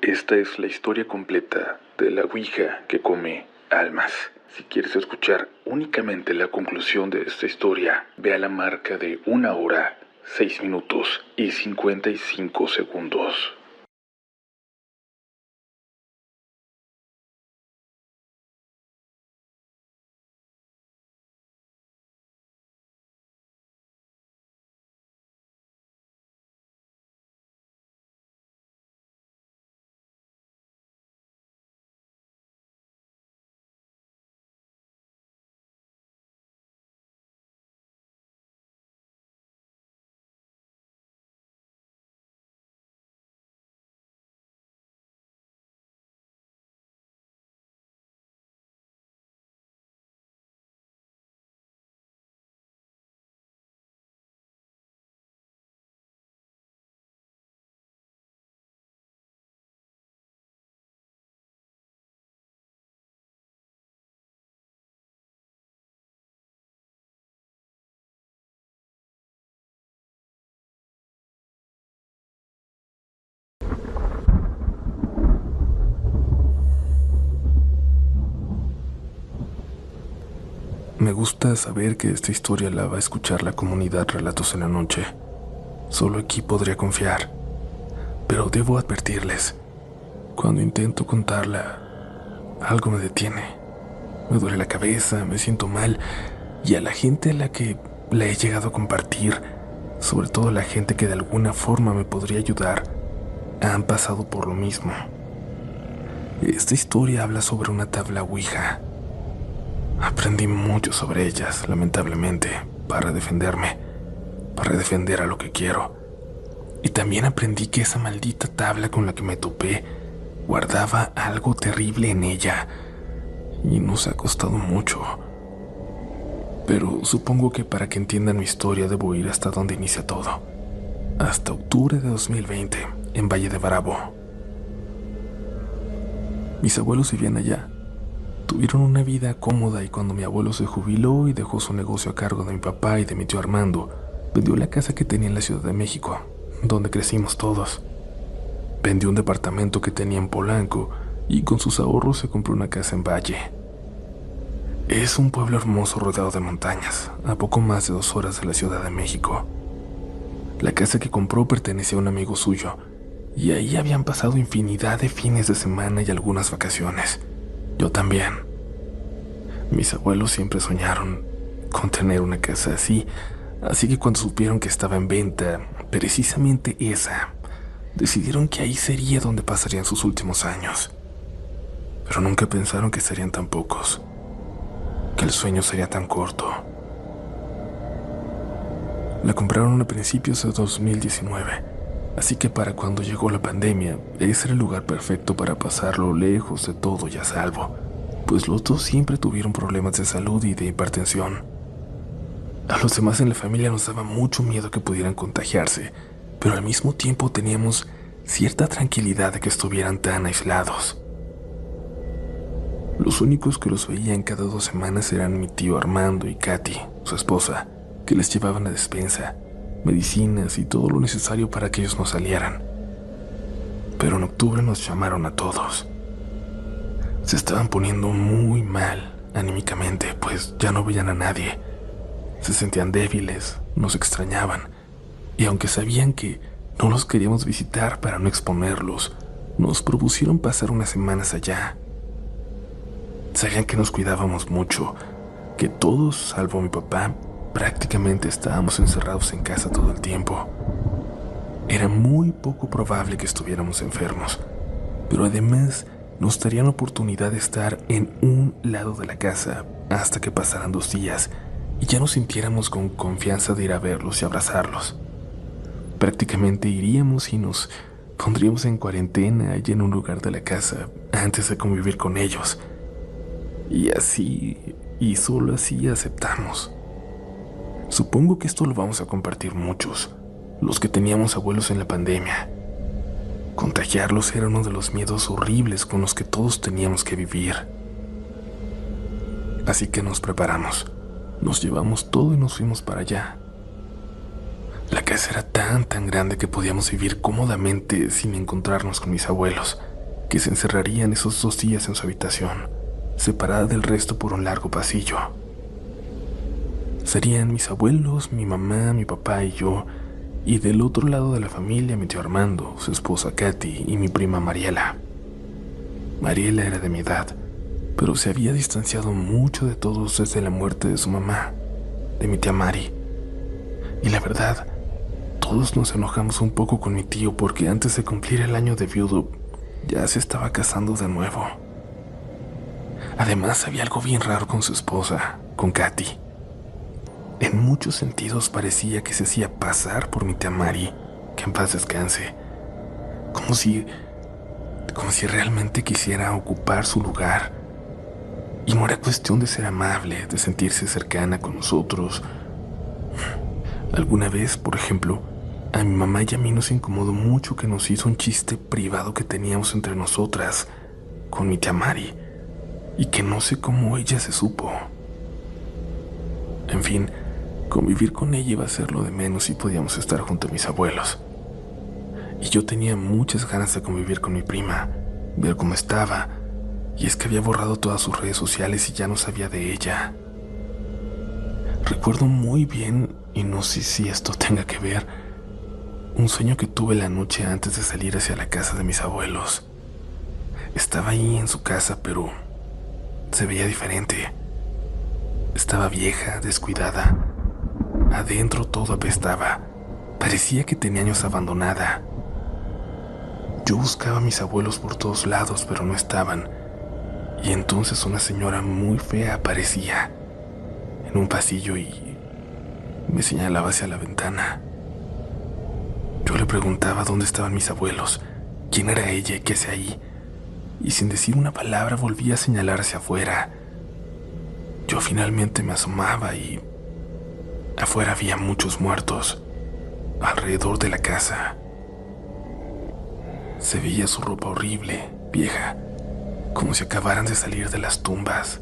Esta es la historia completa de la ouija que come almas. Si quieres escuchar únicamente la conclusión de esta historia, ve a la marca de 1 hora, 6 minutos y 55 segundos. Me gusta saber que esta historia la va a escuchar la comunidad Relatos en la Noche. Solo aquí podría confiar. Pero debo advertirles, cuando intento contarla, algo me detiene. Me duele la cabeza, me siento mal, y a la gente a la que la he llegado a compartir, sobre todo a la gente que de alguna forma me podría ayudar, han pasado por lo mismo. Esta historia habla sobre una tabla ouija. Aprendí mucho sobre ellas, lamentablemente, para defenderme, para defender a lo que quiero. Y también aprendí que esa maldita tabla con la que me topé guardaba algo terrible en ella, y nos ha costado mucho. Pero supongo que para que entiendan mi historia debo ir hasta donde inicia todo, hasta octubre de 2020, en Valle de Bravo. Mis abuelos vivían allá. Tuvieron una vida cómoda y cuando mi abuelo se jubiló y dejó su negocio a cargo de mi papá y de mi tío Armando, vendió la casa que tenía en la Ciudad de México, donde crecimos todos. Vendió un departamento que tenía en Polanco y con sus ahorros se compró una casa en Valle. Es un pueblo hermoso rodeado de montañas, a poco más de 2 horas de la Ciudad de México. La casa que compró pertenecía a un amigo suyo y ahí habían pasado infinidad de fines de semana y algunas vacaciones. Yo también. Mis abuelos siempre soñaron con tener una casa así que cuando supieron que estaba en venta, precisamente esa, decidieron que ahí sería donde pasarían sus últimos años. Pero nunca pensaron que serían tan pocos, que el sueño sería tan corto. La compraron a principios de 2019, así que para cuando llegó la pandemia, ese era el lugar perfecto para pasarlo lejos de todo y a salvo, pues los dos siempre tuvieron problemas de salud y de hipertensión. A los demás en la familia nos daba mucho miedo que pudieran contagiarse, pero al mismo tiempo teníamos cierta tranquilidad de que estuvieran tan aislados. Los únicos que los veían cada 2 semanas eran mi tío Armando y Katy, su esposa, que les llevaban la despensa, medicinas y todo lo necesario para que ellos no salieran. Pero en octubre nos llamaron a todos. Se estaban poniendo muy mal anímicamente, pues ya no veían a nadie. Se sentían débiles, nos extrañaban, y aunque sabían que no los queríamos visitar para no exponerlos, nos propusieron pasar unas semanas allá. Sabían que nos cuidábamos mucho, que todos, salvo mi papá, prácticamente estábamos encerrados en casa todo el tiempo. Era muy poco probable que estuviéramos enfermos, pero además nos darían la oportunidad de estar en un lado de la casa hasta que pasaran 2 días y ya nos sintiéramos con confianza de ir a verlos y abrazarlos. Prácticamente iríamos y nos pondríamos en cuarentena allí en un lugar de la casa antes de convivir con ellos. Y así, y solo así aceptamos. Supongo que esto lo vamos a compartir muchos, los que teníamos abuelos en la pandemia. Contagiarlos era uno de los miedos horribles con los que todos teníamos que vivir. Así que nos preparamos, nos llevamos todo y nos fuimos para allá. La casa era tan grande que podíamos vivir cómodamente sin encontrarnos con mis abuelos, que se encerrarían esos 2 días en su habitación, separada del resto por un largo pasillo. Serían mis abuelos, mi mamá, mi papá y yo, y del otro lado de la familia mi tío Armando, su esposa Katy y mi prima Mariela. Mariela era de mi edad, pero se había distanciado mucho de todos desde la muerte de su mamá, de mi tía Mari. Y la verdad, todos nos enojamos un poco con mi tío porque antes de cumplir el año de viudo, ya se estaba casando de nuevo. Además, había algo bien raro con su esposa, con Katy. En muchos sentidos parecía que se hacía pasar por mi tía Mari, que en paz descanse, como si realmente quisiera ocupar su lugar. Y no era cuestión de ser amable, de sentirse cercana con nosotros. Alguna vez, por ejemplo, a mi mamá y a mí nos incomodó mucho que nos hizo un chiste privado que teníamos entre nosotras, con mi tía Mari, y que no sé cómo ella se supo. En fin, convivir con ella iba a ser lo de menos si podíamos estar junto a mis abuelos. Y yo tenía muchas ganas de convivir con mi prima, ver cómo estaba, y es que había borrado todas sus redes sociales y ya no sabía de ella. Recuerdo muy bien, y no sé si esto tenga que ver, un sueño que tuve la noche antes de salir hacia la casa de mis abuelos. Estaba ahí en su casa, pero se veía diferente. Estaba vieja, descuidada. Adentro todo apestaba. Parecía que tenía años abandonada. Yo buscaba a mis abuelos por todos lados, pero no estaban. Y entonces una señora muy fea aparecía en un pasillo y me señalaba hacia la ventana. Yo le preguntaba dónde estaban mis abuelos, quién era ella y qué hacía ahí, y sin decir una palabra volvía a señalar hacia afuera. Yo finalmente me asomaba y afuera había muchos muertos, alrededor de la casa. Se veía su ropa horrible, vieja, como si acabaran de salir de las tumbas.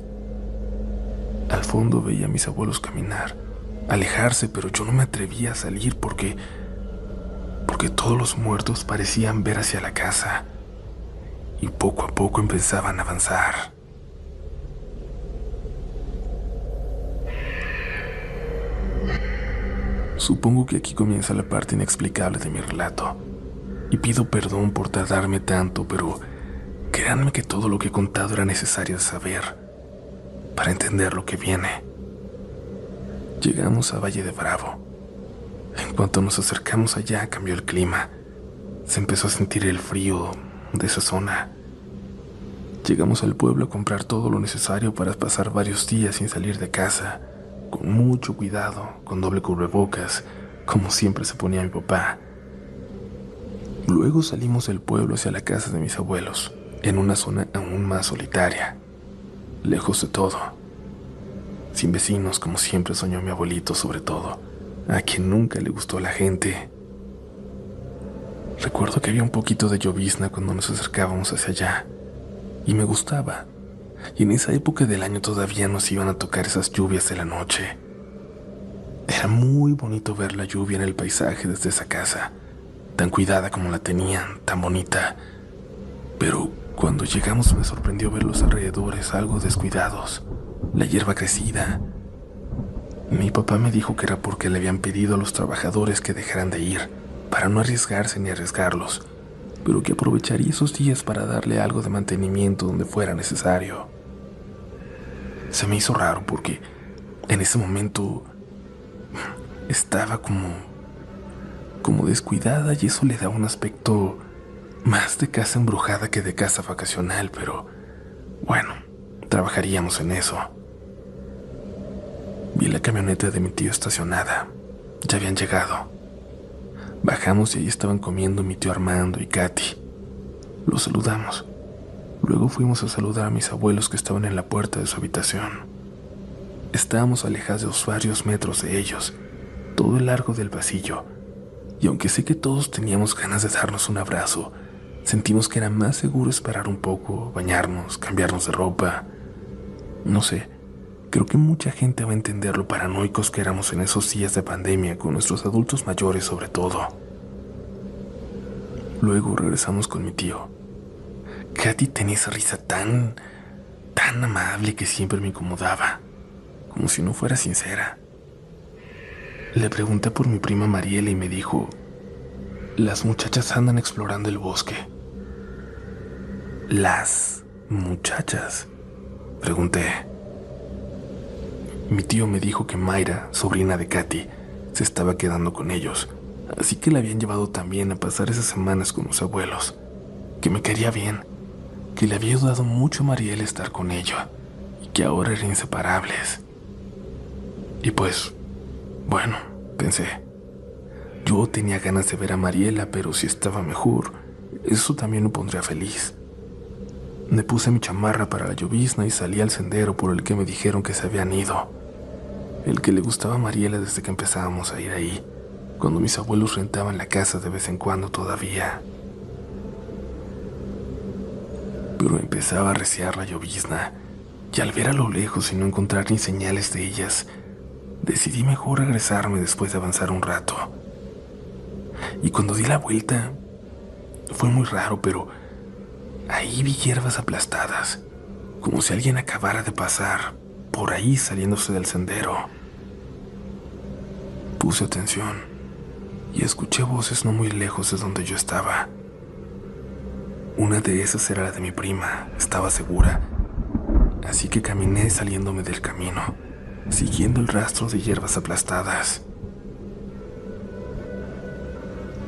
Al fondo veía a mis abuelos caminar, alejarse, pero yo no me atrevía a salir porque todos los muertos parecían ver hacia la casa y poco a poco empezaban a avanzar. Supongo que aquí comienza la parte inexplicable de mi relato, y pido perdón por tardarme tanto, pero créanme que todo lo que he contado era necesario de saber para entender lo que viene. Llegamos a Valle de Bravo. En cuanto nos acercamos allá, cambió el clima. Se empezó a sentir el frío de esa zona. Llegamos al pueblo a comprar todo lo necesario para pasar varios días sin salir de casa, con mucho cuidado, con doble cubrebocas, como siempre se ponía mi papá. Luego salimos del pueblo hacia la casa de mis abuelos, en una zona aún más solitaria, lejos de todo, sin vecinos como siempre soñó mi abuelito, sobre todo, a quien nunca le gustó la gente. Recuerdo que había un poquito de llovizna cuando nos acercábamos hacia allá, y me gustaba. Y en esa época del año todavía nos iban a tocar esas lluvias de la noche. Era muy bonito ver la lluvia en el paisaje desde esa casa, tan cuidada como la tenían, tan bonita. Pero cuando llegamos me sorprendió ver los alrededores algo descuidados, la hierba crecida. Mi papá me dijo que era porque le habían pedido a los trabajadores que dejaran de ir, para no arriesgarse ni arriesgarlos, pero que aprovecharía esos días para darle algo de mantenimiento donde fuera necesario. Se me hizo raro porque en ese momento estaba como descuidada y eso le daba un aspecto más de casa embrujada que de casa vacacional, pero bueno, trabajaríamos en eso. Vi la camioneta de mi tío estacionada. Ya habían llegado. Bajamos y ahí estaban comiendo mi tío Armando y Katy. Los saludamos. Luego fuimos a saludar a mis abuelos que estaban en la puerta de su habitación. Estábamos alejados varios metros de ellos, todo el largo del pasillo, y aunque sé que todos teníamos ganas de darnos un abrazo, sentimos que era más seguro esperar un poco, bañarnos, cambiarnos de ropa. No sé, Creo que mucha gente va a entender lo paranoicos que éramos en esos días de pandemia, con nuestros adultos mayores sobre todo. Luego regresamos con mi tío. Katy tenía esa risa tan amable que siempre me incomodaba, como si no fuera sincera. Le pregunté por mi prima Mariela y me dijo: las muchachas andan explorando el bosque. ¿Las muchachas?, pregunté. Mi tío me dijo que Mayra, sobrina de Katy, se estaba quedando con ellos, así que la habían llevado también a pasar esas semanas con los abuelos, que me quería bien, que le había ayudado mucho a Mariela estar con ella y que ahora eran inseparables. Y pues, bueno, pensé, yo tenía ganas de ver a Mariela, pero si estaba mejor, eso también me pondría feliz. Me puse mi chamarra para la llovizna y salí al sendero por el que me dijeron que se habían ido, el que le gustaba a Mariela desde que empezábamos a ir ahí, cuando mis abuelos rentaban la casa de vez en cuando todavía. Pero empezaba a arreciar la llovizna, y al ver a lo lejos y no encontrar ni señales de ellas, decidí mejor regresarme después de avanzar un rato. Y cuando di la vuelta, fue muy raro, pero ahí vi hierbas aplastadas, como si alguien acabara de pasar por ahí saliéndose del sendero. Puse atención y escuché voces no muy lejos de donde yo estaba. Una de esas era la de mi prima, estaba segura. Así que caminé saliéndome del camino, siguiendo el rastro de hierbas aplastadas.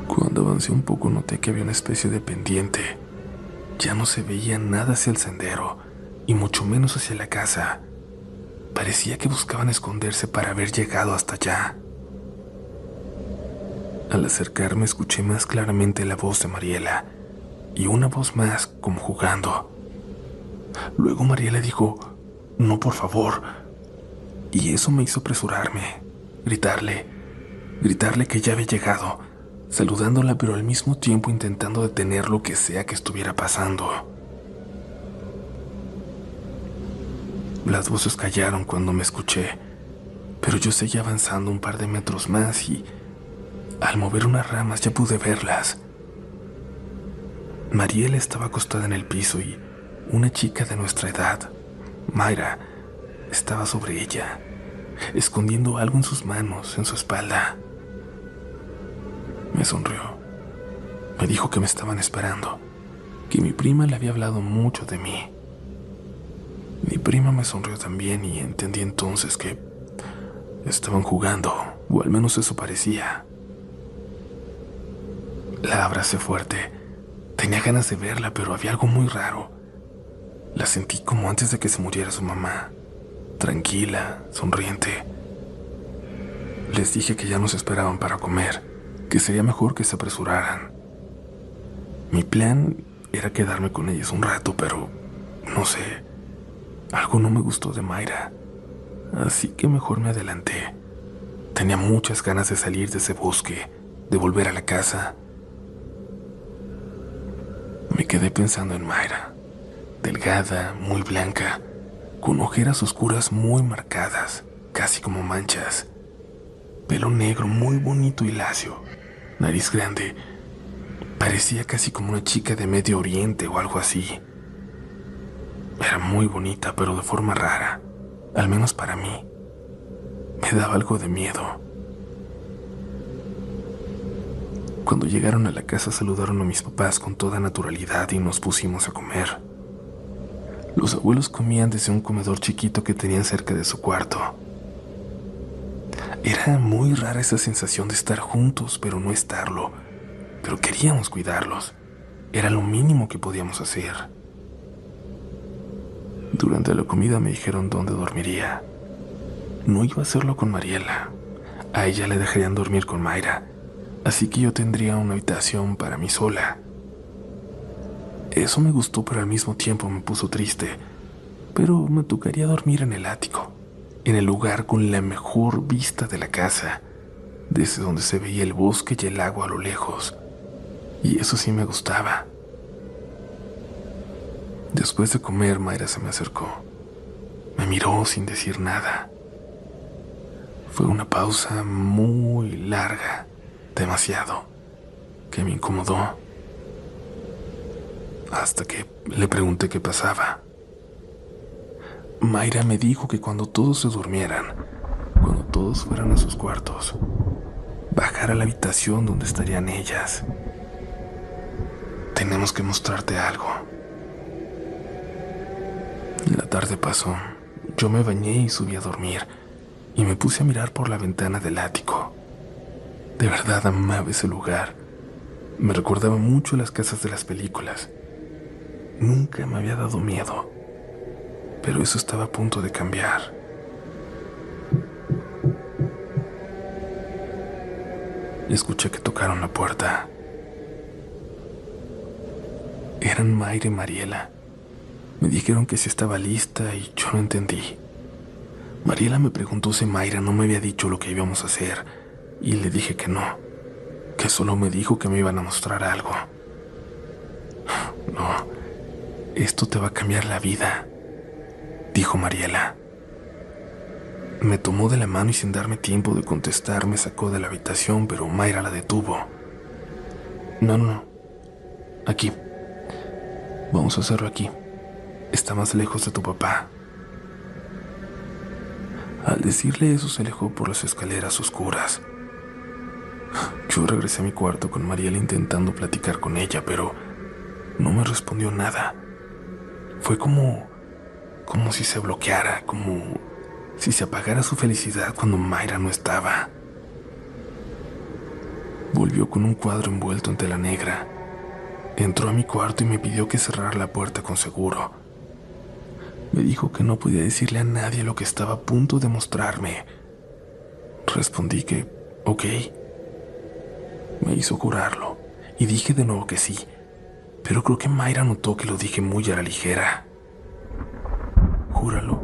Cuando avancé un poco noté que había una especie de pendiente. Ya no se veía nada hacia el sendero, y mucho menos hacia la casa. Parecía que buscaban esconderse para haber llegado hasta allá. Al acercarme escuché más claramente la voz de Mariela, y una voz más como jugando. Luego Mariela dijo: no, por favor. Y eso me hizo apresurarme, gritarle que ya había llegado, saludándola pero al mismo tiempo intentando detener lo que sea que estuviera pasando. Las voces callaron cuando me escuché, pero yo seguía avanzando un par de metros más y al mover unas ramas ya pude verlas. Mariela estaba acostada en el piso y una chica de nuestra edad, Mayra, estaba sobre ella, escondiendo algo en sus manos, en su espalda. Me sonrió. Me dijo que me estaban esperando, que mi prima le había hablado mucho de mí. Mi prima me sonrió también y entendí entonces que estaban jugando, o al menos eso parecía. La abracé fuerte. Tenía ganas de verla, pero había algo muy raro. La sentí como antes de que se muriera su mamá, tranquila, sonriente. Les dije que ya nos esperaban para comer, que sería mejor que se apresuraran. Mi plan era quedarme con ellas un rato, pero no sé, algo no me gustó de Mayra, así que mejor me adelanté. Tenía muchas ganas de salir de ese bosque, de volver a la casa. Me quedé pensando en Mayra, delgada, muy blanca, con ojeras oscuras muy marcadas, casi como manchas, pelo negro muy bonito y lacio, nariz grande, parecía casi como una chica de Medio Oriente o algo así. Era muy bonita, pero de forma rara, al menos para mí. Me daba algo de miedo. Cuando llegaron a la casa saludaron a mis papás con toda naturalidad y nos pusimos a comer. Los abuelos comían desde un comedor chiquito que tenían cerca de su cuarto. Era muy rara esa sensación de estar juntos, pero no estarlo. Pero queríamos cuidarlos. Era lo mínimo que podíamos hacer. Durante la comida me dijeron dónde dormiría. No iba a hacerlo con Mariela. A ella le dejarían dormir con Mayra, así que yo tendría una habitación para mí sola. Eso me gustó, pero al mismo tiempo me puso triste. Pero me tocaría dormir en el ático, en el lugar con la mejor vista de la casa, desde donde se veía el bosque y el agua a lo lejos. Y eso sí me gustaba. Después de comer, Mayra se me acercó. Me miró sin decir nada. Fue una pausa muy larga, demasiado, que me incomodó. Hasta que le pregunté qué pasaba. Mayra me dijo que cuando todos se durmieran, cuando todos fueran a sus cuartos, bajara a la habitación donde estarían ellas. Tenemos que mostrarte algo. La tarde pasó. Yo me bañé y subí a dormir, y me puse a mirar por la ventana del ático. De verdad amaba ese lugar. Me recordaba mucho las casas de las películas. Nunca me había dado miedo, pero eso estaba a punto de cambiar. Escuché que tocaron la puerta. Eran Mayra y Mariela. Me dijeron que sí estaba lista y yo no entendí. Mariela me preguntó si Mayra no me había dicho lo que íbamos a hacer y le dije que no, que solo me dijo que me iban a mostrar algo. No, esto te va a cambiar la vida, dijo Mariela. Me tomó de la mano y sin darme tiempo de contestar me sacó de la habitación, pero Mayra la detuvo. No, aquí. Vamos a hacerlo aquí. Está más lejos de tu papá. Al decirle eso se alejó por las escaleras oscuras. Yo regresé a mi cuarto con Mariela intentando platicar con ella, pero no me respondió nada. Fue como si se bloqueara, como si se apagara su felicidad cuando Mayra no estaba. Volvió con un cuadro envuelto en tela negra. Entró a mi cuarto y me pidió que cerrara la puerta con seguro. Me dijo que no podía decirle a nadie lo que estaba a punto de mostrarme. Respondí que, ok. Me hizo jurarlo y dije de nuevo que sí, pero creo que Mayra notó que lo dije muy a la ligera. Júralo,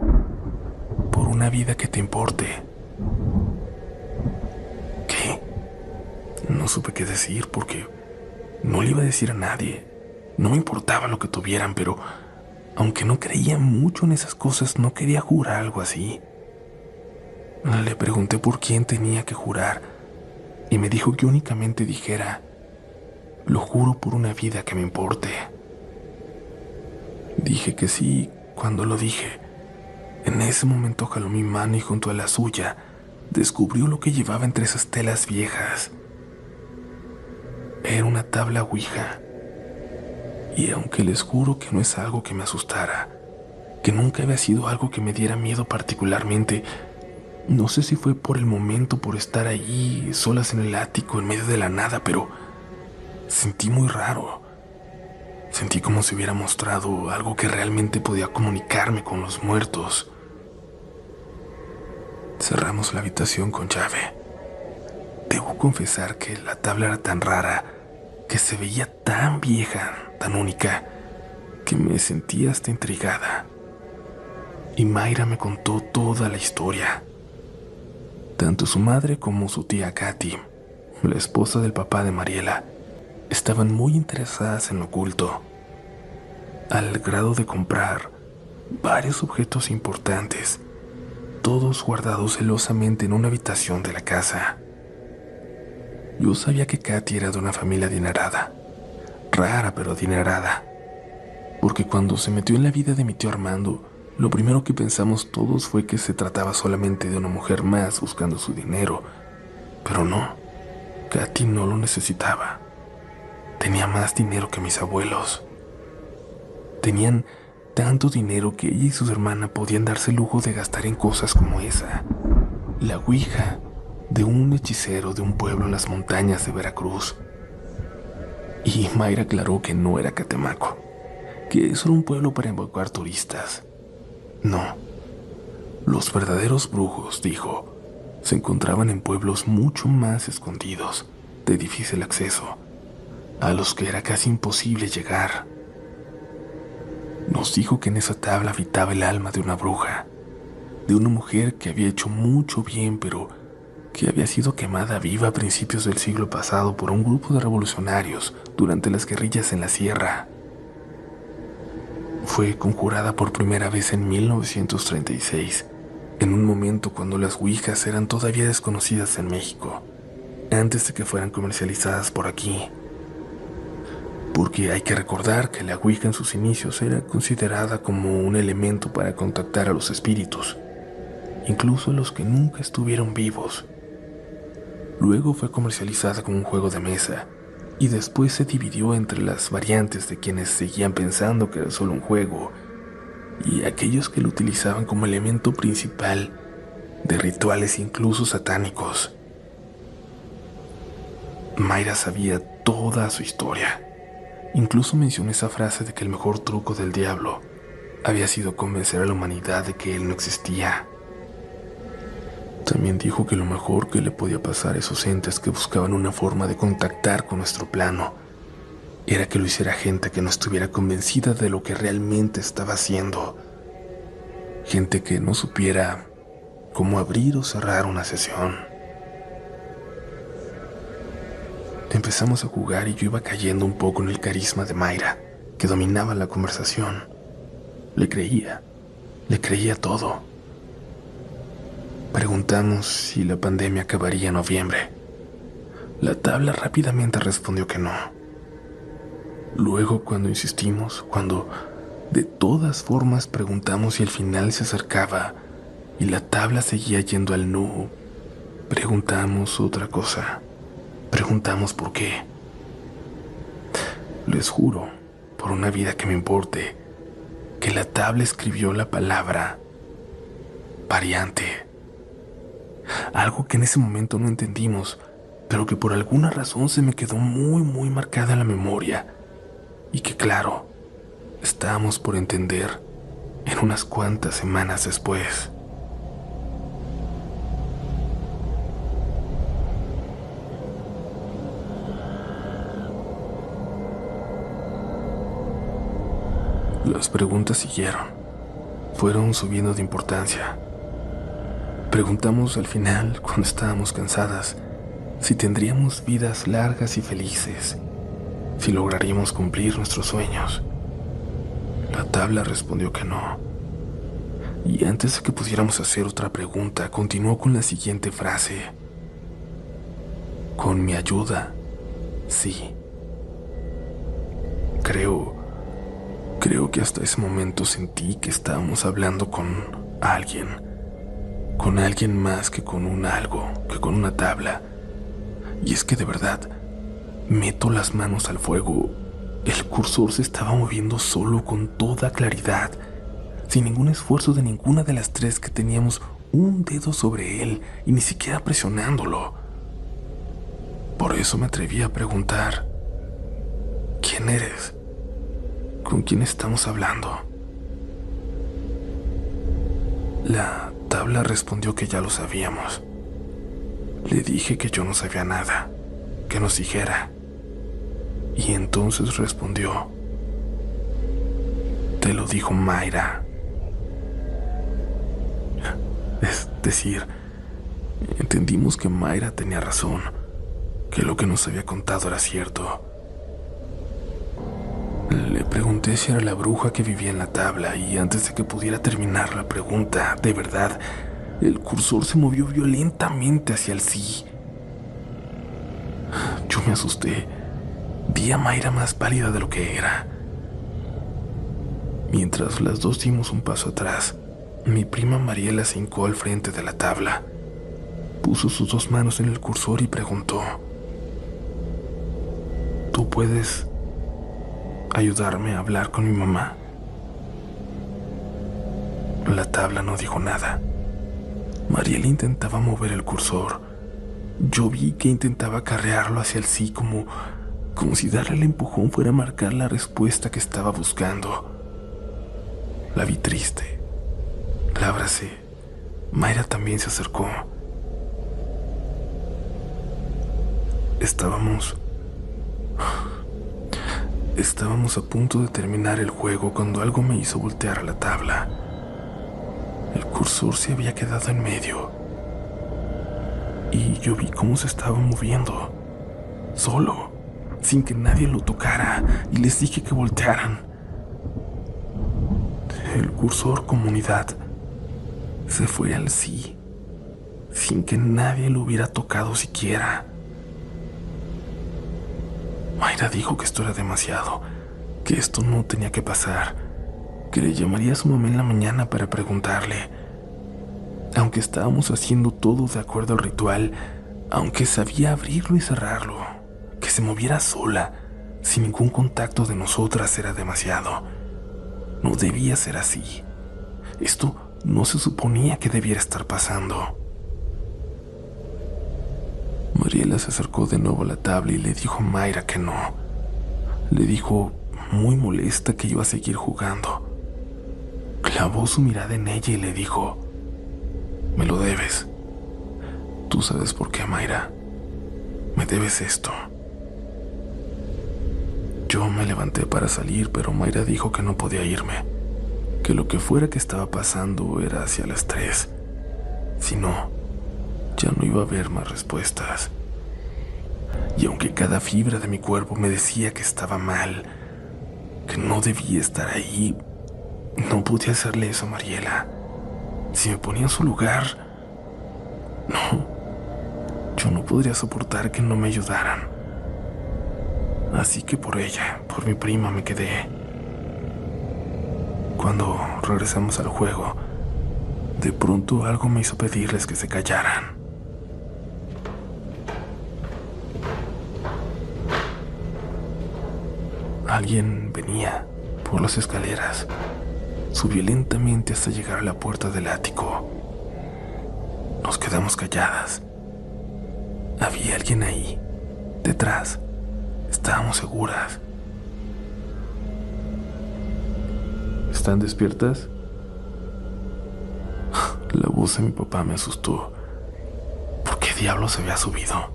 por una vida que te importe. ¿Qué? No supe qué decir porque no le iba a decir a nadie. No me importaba lo que tuvieran, pero aunque no creía mucho en esas cosas, no quería jurar algo así. Le pregunté por quién tenía que jurar y me dijo que únicamente dijera, lo juro por una vida que me importe. Dije que sí. Cuando lo dije, en ese momento jaló mi mano y junto a la suya descubrió lo que llevaba entre esas telas viejas. Era una tabla ouija. Y aunque les juro que no es algo que me asustara, que nunca había sido algo que me diera miedo particularmente, no sé si fue por el momento, por estar allí, solas en el ático, en medio de la nada, pero sentí muy raro. Sentí como si hubiera mostrado algo que realmente podía comunicarme con los muertos. Cerramos la habitación con llave. Debo confesar que la tabla era tan rara, que se veía tan vieja, tan única, que me sentía hasta intrigada. Y Mayra me contó toda la historia. Tanto su madre como su tía Katy, la esposa del papá de Mariela, estaban muy interesadas en lo oculto, al grado de comprar varios objetos importantes, todos guardados celosamente en una habitación de la casa. Yo sabía que Katy era de una familia adinerada, rara pero adinerada, porque cuando se metió en la vida de mi tío Armando, lo primero que pensamos todos fue que se trataba solamente de una mujer más buscando su dinero, pero no, Katy no lo necesitaba. Tenía más dinero que mis abuelos. Tenían tanto dinero que ella y su hermana podían darse el lujo de gastar en cosas como esa, la ouija de un hechicero de un pueblo en las montañas de Veracruz. Y Mayra aclaró que no era Catemaco, que eso era un pueblo para invocar turistas. No, los verdaderos brujos, dijo, se encontraban en pueblos mucho más escondidos, de difícil acceso, a los que era casi imposible llegar. Nos dijo que en esa tabla habitaba el alma de una bruja, de una mujer que había hecho mucho bien, pero que había sido quemada viva a principios del siglo pasado por un grupo de revolucionarios durante las guerrillas en la sierra. Fue conjurada por primera vez en 1936, en un momento cuando las ouijas eran todavía desconocidas en México, antes de que fueran comercializadas por aquí. Porque hay que recordar que la ouija en sus inicios era considerada como un elemento para contactar a los espíritus, incluso a los que nunca estuvieron vivos. Luego fue comercializada como un juego de mesa, y después se dividió entre las variantes de quienes seguían pensando que era solo un juego y aquellos que lo utilizaban como elemento principal de rituales incluso satánicos. Mayra sabía toda su historia. Incluso mencionó esa frase de que el mejor truco del diablo había sido convencer a la humanidad de que él no existía. También dijo que lo mejor que le podía pasar a esos entes que buscaban una forma de contactar con nuestro plano era que lo hiciera gente que no estuviera convencida de lo que realmente estaba haciendo. Gente que no supiera cómo abrir o cerrar una sesión. Empezamos a jugar y yo iba cayendo un poco en el carisma de Mayra, que dominaba la conversación. Le creía todo. Preguntamos si la pandemia acabaría en noviembre. La tabla rápidamente respondió que no. Luego, cuando insistimos, cuando de todas formas preguntamos si el final se acercaba y la tabla seguía yendo al no, preguntamos otra cosa. Preguntamos por qué. Les juro, por una vida que me importe, que la tabla escribió la palabra variante. Algo que en ese momento no entendimos, pero que por alguna razón se me quedó muy marcada en la memoria, y que claro, estábamos por entender en unas cuantas semanas después. Las preguntas siguieron, fueron subiendo de importancia. Preguntamos al final, cuando estábamos cansadas, si tendríamos vidas largas y felices, si lograríamos cumplir nuestros sueños. La tabla respondió que no. Y antes de que pudiéramos hacer otra pregunta, continuó con la siguiente frase: con mi ayuda, sí. Creo que hasta ese momento sentí que estábamos hablando con alguien más que con un algo, que con una tabla. Y es que de verdad, meto las manos al fuego, el cursor se estaba moviendo solo con toda claridad, sin ningún esfuerzo de ninguna de las tres que teníamos un dedo sobre él y ni siquiera presionándolo. Por eso me atreví a preguntar: ¿quién eres? ¿Con quién estamos hablando? La tabla respondió que ya lo sabíamos. Le dije que yo no sabía nada, que nos dijera. Y entonces respondió: te lo dijo Mayra. Es decir, entendimos que Mayra tenía razón, que lo que nos había contado era cierto. Le pregunté si era la bruja que vivía en la tabla y antes de que pudiera terminar la pregunta, de verdad, el cursor se movió violentamente hacia el sí. Yo me asusté. Vi a Mayra más pálida de lo que era. Mientras las dos dimos un paso atrás, mi prima Mariela se hincó al frente de la tabla. Puso sus dos manos en el cursor y preguntó: ¿tú puedes ayudarme a hablar con mi mamá? La tabla no dijo nada. Mariela intentaba mover el cursor. Yo vi que intentaba acarrearlo hacia el sí como si darle el empujón fuera a marcar la respuesta que estaba buscando. La vi triste. La abracé. Mayra también se acercó. Estábamos a punto de terminar el juego cuando algo me hizo voltear a la tabla. El cursor se había quedado en medio y yo vi cómo se estaba moviendo, solo, sin que nadie lo tocara, y les dije que voltearan. El cursor comunidad se fue al sí, sin que nadie lo hubiera tocado siquiera. Mayra dijo que esto era demasiado, que esto no tenía que pasar, que le llamaría a su mamá en la mañana para preguntarle. Aunque estábamos haciendo todo de acuerdo al ritual, aunque sabía abrirlo y cerrarlo, que se moviera sola, sin ningún contacto de nosotras, era demasiado. No debía ser así. Esto no se suponía que debiera estar pasando. Mariela se acercó de nuevo a la tabla y le dijo a Mayra que no. Le dijo, muy molesta, que iba a seguir jugando. Clavó su mirada en ella y le dijo, me lo debes. Tú sabes por qué, Mayra. Me debes esto. Yo me levanté para salir, pero Mayra dijo que no podía irme, que lo que fuera que estaba pasando era hacia las 3. Si no, ya no iba a haber más respuestas. Y aunque cada fibra de mi cuerpo me decía que estaba mal, que no debía estar ahí, no podía hacerle eso a Mariela. Si me ponía en su lugar, no, yo no podría soportar que no me ayudaran. Así que por ella, por mi prima, me quedé. Cuando regresamos al juego, de pronto algo me hizo pedirles que se callaran. Alguien venía por las escaleras. Subió lentamente hasta llegar a la puerta del ático. Nos quedamos calladas. Había alguien ahí, detrás. Estábamos seguras. ¿Están despiertas? La voz de mi papá me asustó. ¿Por qué diablos había subido?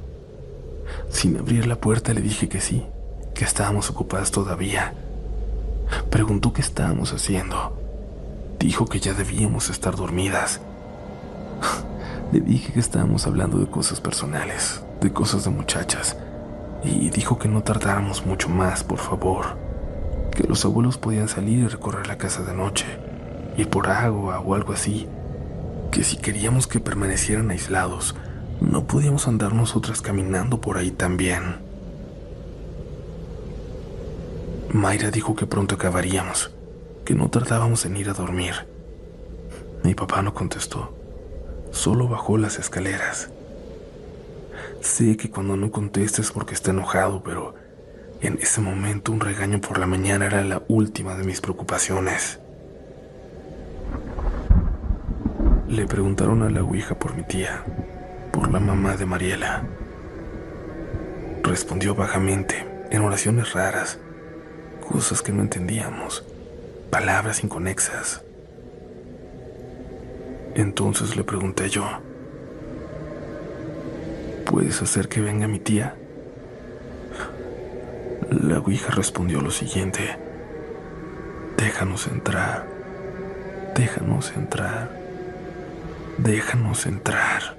Sin abrir la puerta le dije que sí, que estábamos ocupadas todavía. Preguntó qué estábamos haciendo. Dijo que ya debíamos estar dormidas. Le dije que estábamos hablando de cosas personales, de cosas de muchachas, y dijo que no tardáramos mucho más, por favor, que los abuelos podían salir y recorrer la casa de noche, ir por agua o algo así, que si queríamos que permanecieran aislados, no podíamos andar nosotras caminando por ahí también. Mayra dijo que pronto acabaríamos, que no tardábamos en ir a dormir. Mi papá no contestó, solo bajó las escaleras. Sé que cuando no contesta es porque está enojado, pero en ese momento un regaño por la mañana era la última de mis preocupaciones. Le preguntaron a la ouija por mi tía, por la mamá de Mariela. Respondió vagamente, en oraciones raras, cosas que no entendíamos, palabras inconexas. Entonces le pregunté yo, ¿puedes hacer que venga mi tía? La ouija respondió lo siguiente, déjanos entrar, déjanos entrar, déjanos entrar.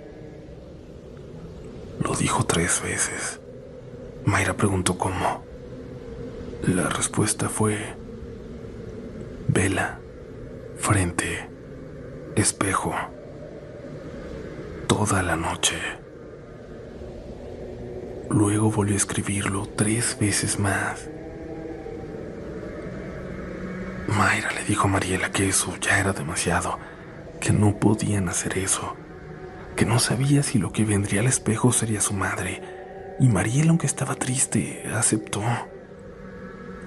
Lo dijo 3 veces. Mayra preguntó cómo. La respuesta fue vela, frente, espejo, toda la noche. Luego volvió a escribirlo 3 veces más. Mayra le dijo a Mariela que eso ya era demasiado, que no podían hacer eso, que no sabía si lo que vendría al espejo sería su madre, y Mariela, aunque estaba triste, aceptó.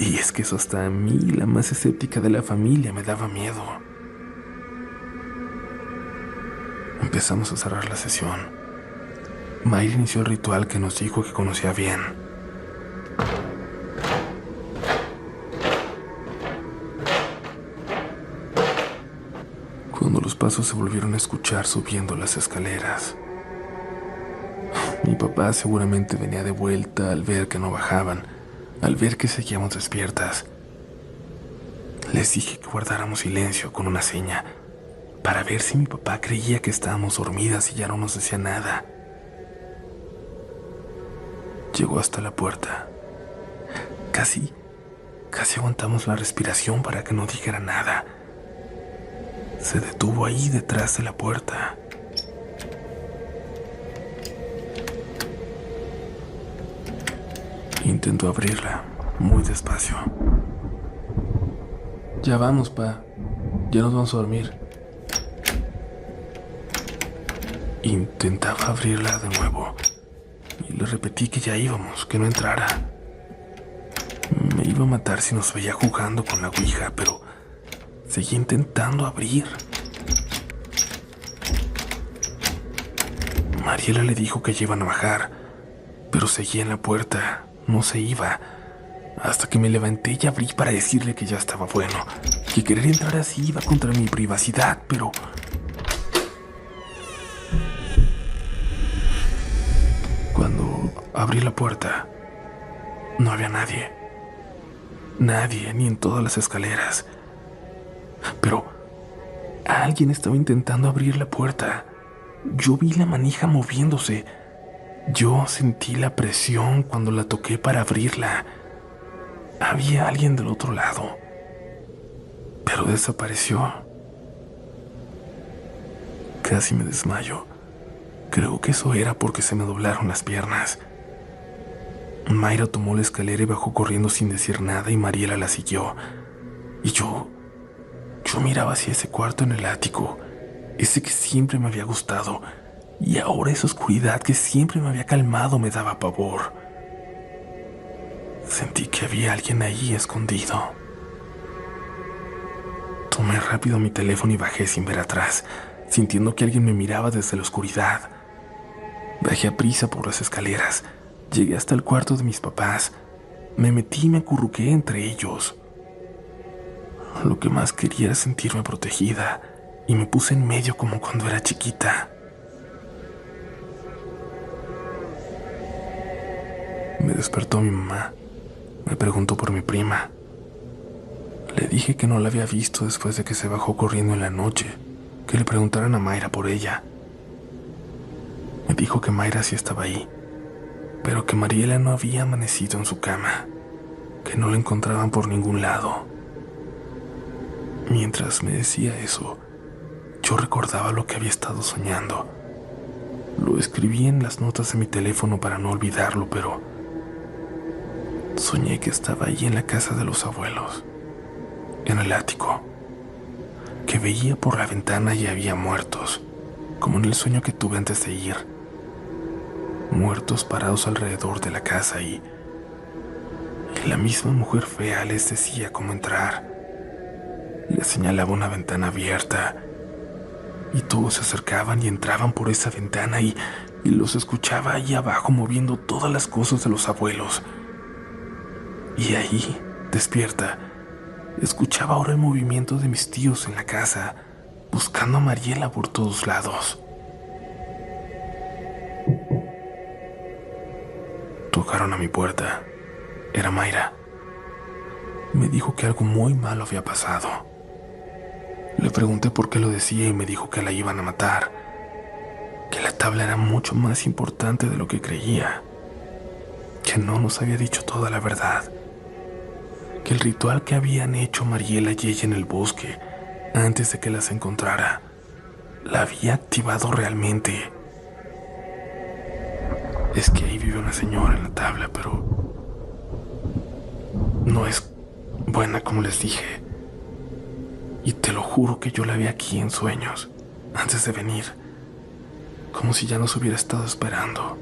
Y es que eso hasta a mí, la más escéptica de la familia, me daba miedo. Empezamos a cerrar la sesión. Mayra inició el ritual que nos dijo que conocía bien. Cuando los pasos se volvieron a escuchar subiendo las escaleras, mi papá seguramente venía de vuelta al ver que no bajaban, al ver que seguíamos despiertas. Les dije que guardáramos silencio con una seña, para ver si mi papá creía que estábamos dormidas y ya no nos decía nada. Llegó hasta la puerta. Casi aguantamos la respiración para que no dijera nada. se detuvo ahí detrás de la puerta. Intentó abrirla muy despacio. Ya vamos, pa. Ya nos vamos a dormir. Intentaba abrirla de nuevo y le repetí que ya íbamos, que no entrara. Me iba a matar si nos veía jugando con la ouija, pero seguía intentando abrir. Mariela le dijo que ya iban a bajar, pero seguía en la puerta, no se iba, hasta que me levanté y abrí para decirle que ya estaba bueno, que querer entrar así iba contra mi privacidad, pero... Cuando abrí la puerta, no había nadie. Nadie, ni en todas las escaleras. Pero alguien estaba intentando abrir la puerta. Yo vi la manija moviéndose. Yo sentí la presión cuando la toqué para abrirla. Había alguien del otro lado, pero desapareció. Casi me desmayo. Creo que eso era porque se me doblaron las piernas. Mayra tomó la escalera y bajó corriendo sin decir nada y Mariela la siguió. Y yo miraba hacia ese cuarto en el ático, ese que siempre me había gustado, y ahora esa oscuridad que siempre me había calmado me daba pavor. Sentí que había alguien ahí escondido. Tomé rápido mi teléfono y bajé sin ver atrás, sintiendo que alguien me miraba desde la oscuridad. Bajé a prisa por las escaleras, llegué hasta el cuarto de mis papás, me metí y me acurruqué entre ellos. Lo que más quería era sentirme protegida, y me puse en medio como cuando era chiquita. Me despertó mi mamá. Me preguntó por mi prima. Le dije que no la había visto después de que se bajó corriendo en la noche, que le preguntaran a Mayra por ella. Me dijo que Mayra sí estaba ahí, pero que Mariela no había amanecido en su cama, que no la encontraban por ningún lado. Mientras me decía eso, yo recordaba lo que había estado soñando. Lo escribí en las notas de mi teléfono para no olvidarlo, pero soñé que estaba ahí en la casa de los abuelos, en el ático, que veía por la ventana y había muertos, como en el sueño que tuve antes de ir. Muertos parados alrededor de la casa y la misma mujer fea les decía cómo entrar. Les señalaba una ventana abierta y todos se acercaban y entraban por esa ventana y los escuchaba ahí abajo moviendo todas las cosas de los abuelos. Y ahí, despierta, escuchaba ahora el movimiento de mis tíos en la casa, buscando a Mariela por todos lados. Tocaron a mi puerta. Era Mayra. Me dijo que algo muy malo había pasado. Le pregunté por qué lo decía y me dijo que la iban a matar, que la tabla era mucho más importante de lo que creía, que no nos había dicho toda la verdad, que el ritual que habían hecho Mariela y ella en el bosque antes de que las encontrara la había activado realmente. Es que ahí vive una señora en la tabla, pero no es buena como les dije. Y te lo juro que yo la vi aquí en sueños, antes de venir, como si ya nos hubiera estado esperando.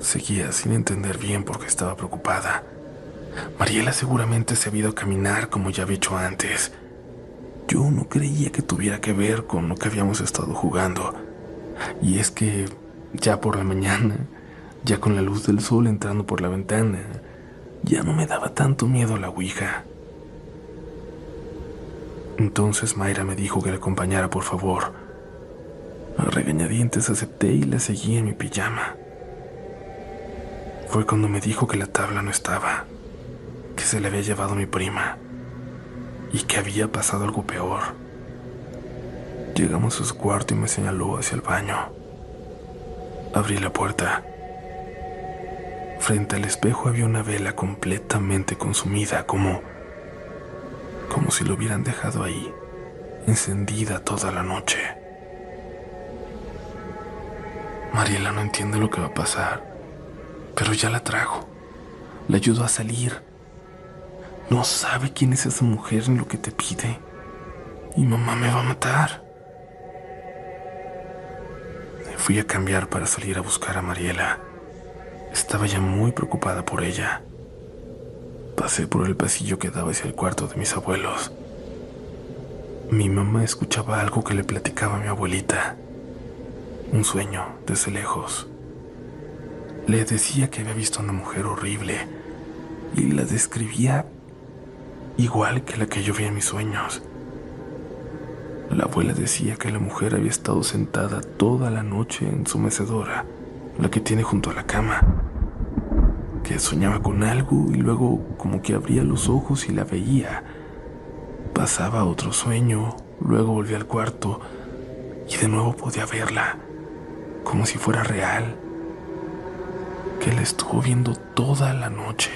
Seguía sin entender bien por qué estaba preocupada. Mariela seguramente se había ido a caminar como ya había hecho antes. Yo no creía que tuviera que ver con lo que habíamos estado jugando. Y es que ya por la mañana, ya con la luz del sol entrando por la ventana, ya no me daba tanto miedo la ouija. Entonces Mayra me dijo que la acompañara, por favor. A regañadientes acepté y la seguí en mi pijama. Fue cuando me dijo que la tabla no estaba, que se la había llevado mi prima y que había pasado algo peor. Llegamos a su cuarto y me señaló hacia el baño. Abrí la puerta. Frente al espejo había una vela completamente consumida, como como si lo hubieran dejado ahí, encendida toda la noche. Mariela no entiende lo que va a pasar, pero ya la trajo. La ayudó a salir. No sabe quién es esa mujer ni lo que te pide. Y mamá me va a matar. Me fui a cambiar para salir a buscar a Mariela. Estaba ya muy preocupada por ella. Pasé por el pasillo que daba hacia el cuarto de mis abuelos. Mi mamá escuchaba algo que le platicaba a mi abuelita. Un sueño desde lejos. Le decía que había visto a una mujer horrible y la describía igual que la que yo vi en mis sueños. La abuela decía que la mujer había estado sentada toda la noche en su mecedora, la que tiene junto a la cama, que soñaba con algo y luego como que abría los ojos y la veía. Pasaba a otro sueño, luego volvía al cuarto y de nuevo podía verla, como si fuera real, que la estuvo viendo toda la noche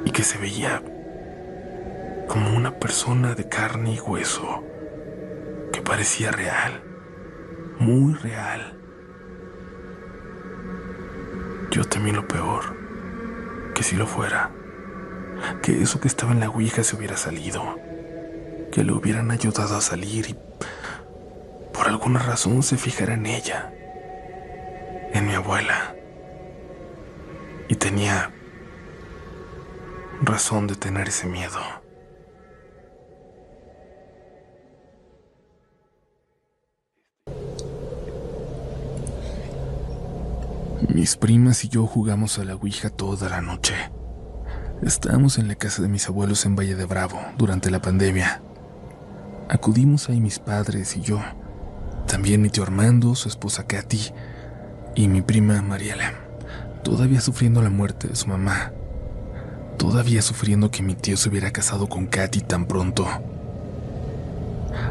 y que se veía como una persona de carne y hueso, que parecía real, muy real. Yo temí lo peor, que si lo fuera, que eso que estaba en la ouija se hubiera salido, que le hubieran ayudado a salir y por alguna razón se fijara en ella, en mi abuela. Y tenía razón de tener ese miedo. Mis primas y yo jugamos a la ouija toda la noche. Estábamos en la casa de mis abuelos en Valle de Bravo durante la pandemia. Acudimos ahí mis padres y yo, también mi tío Armando, su esposa Katy y mi prima Mariela, todavía sufriendo la muerte de su mamá, todavía sufriendo que mi tío se hubiera casado con Katy tan pronto.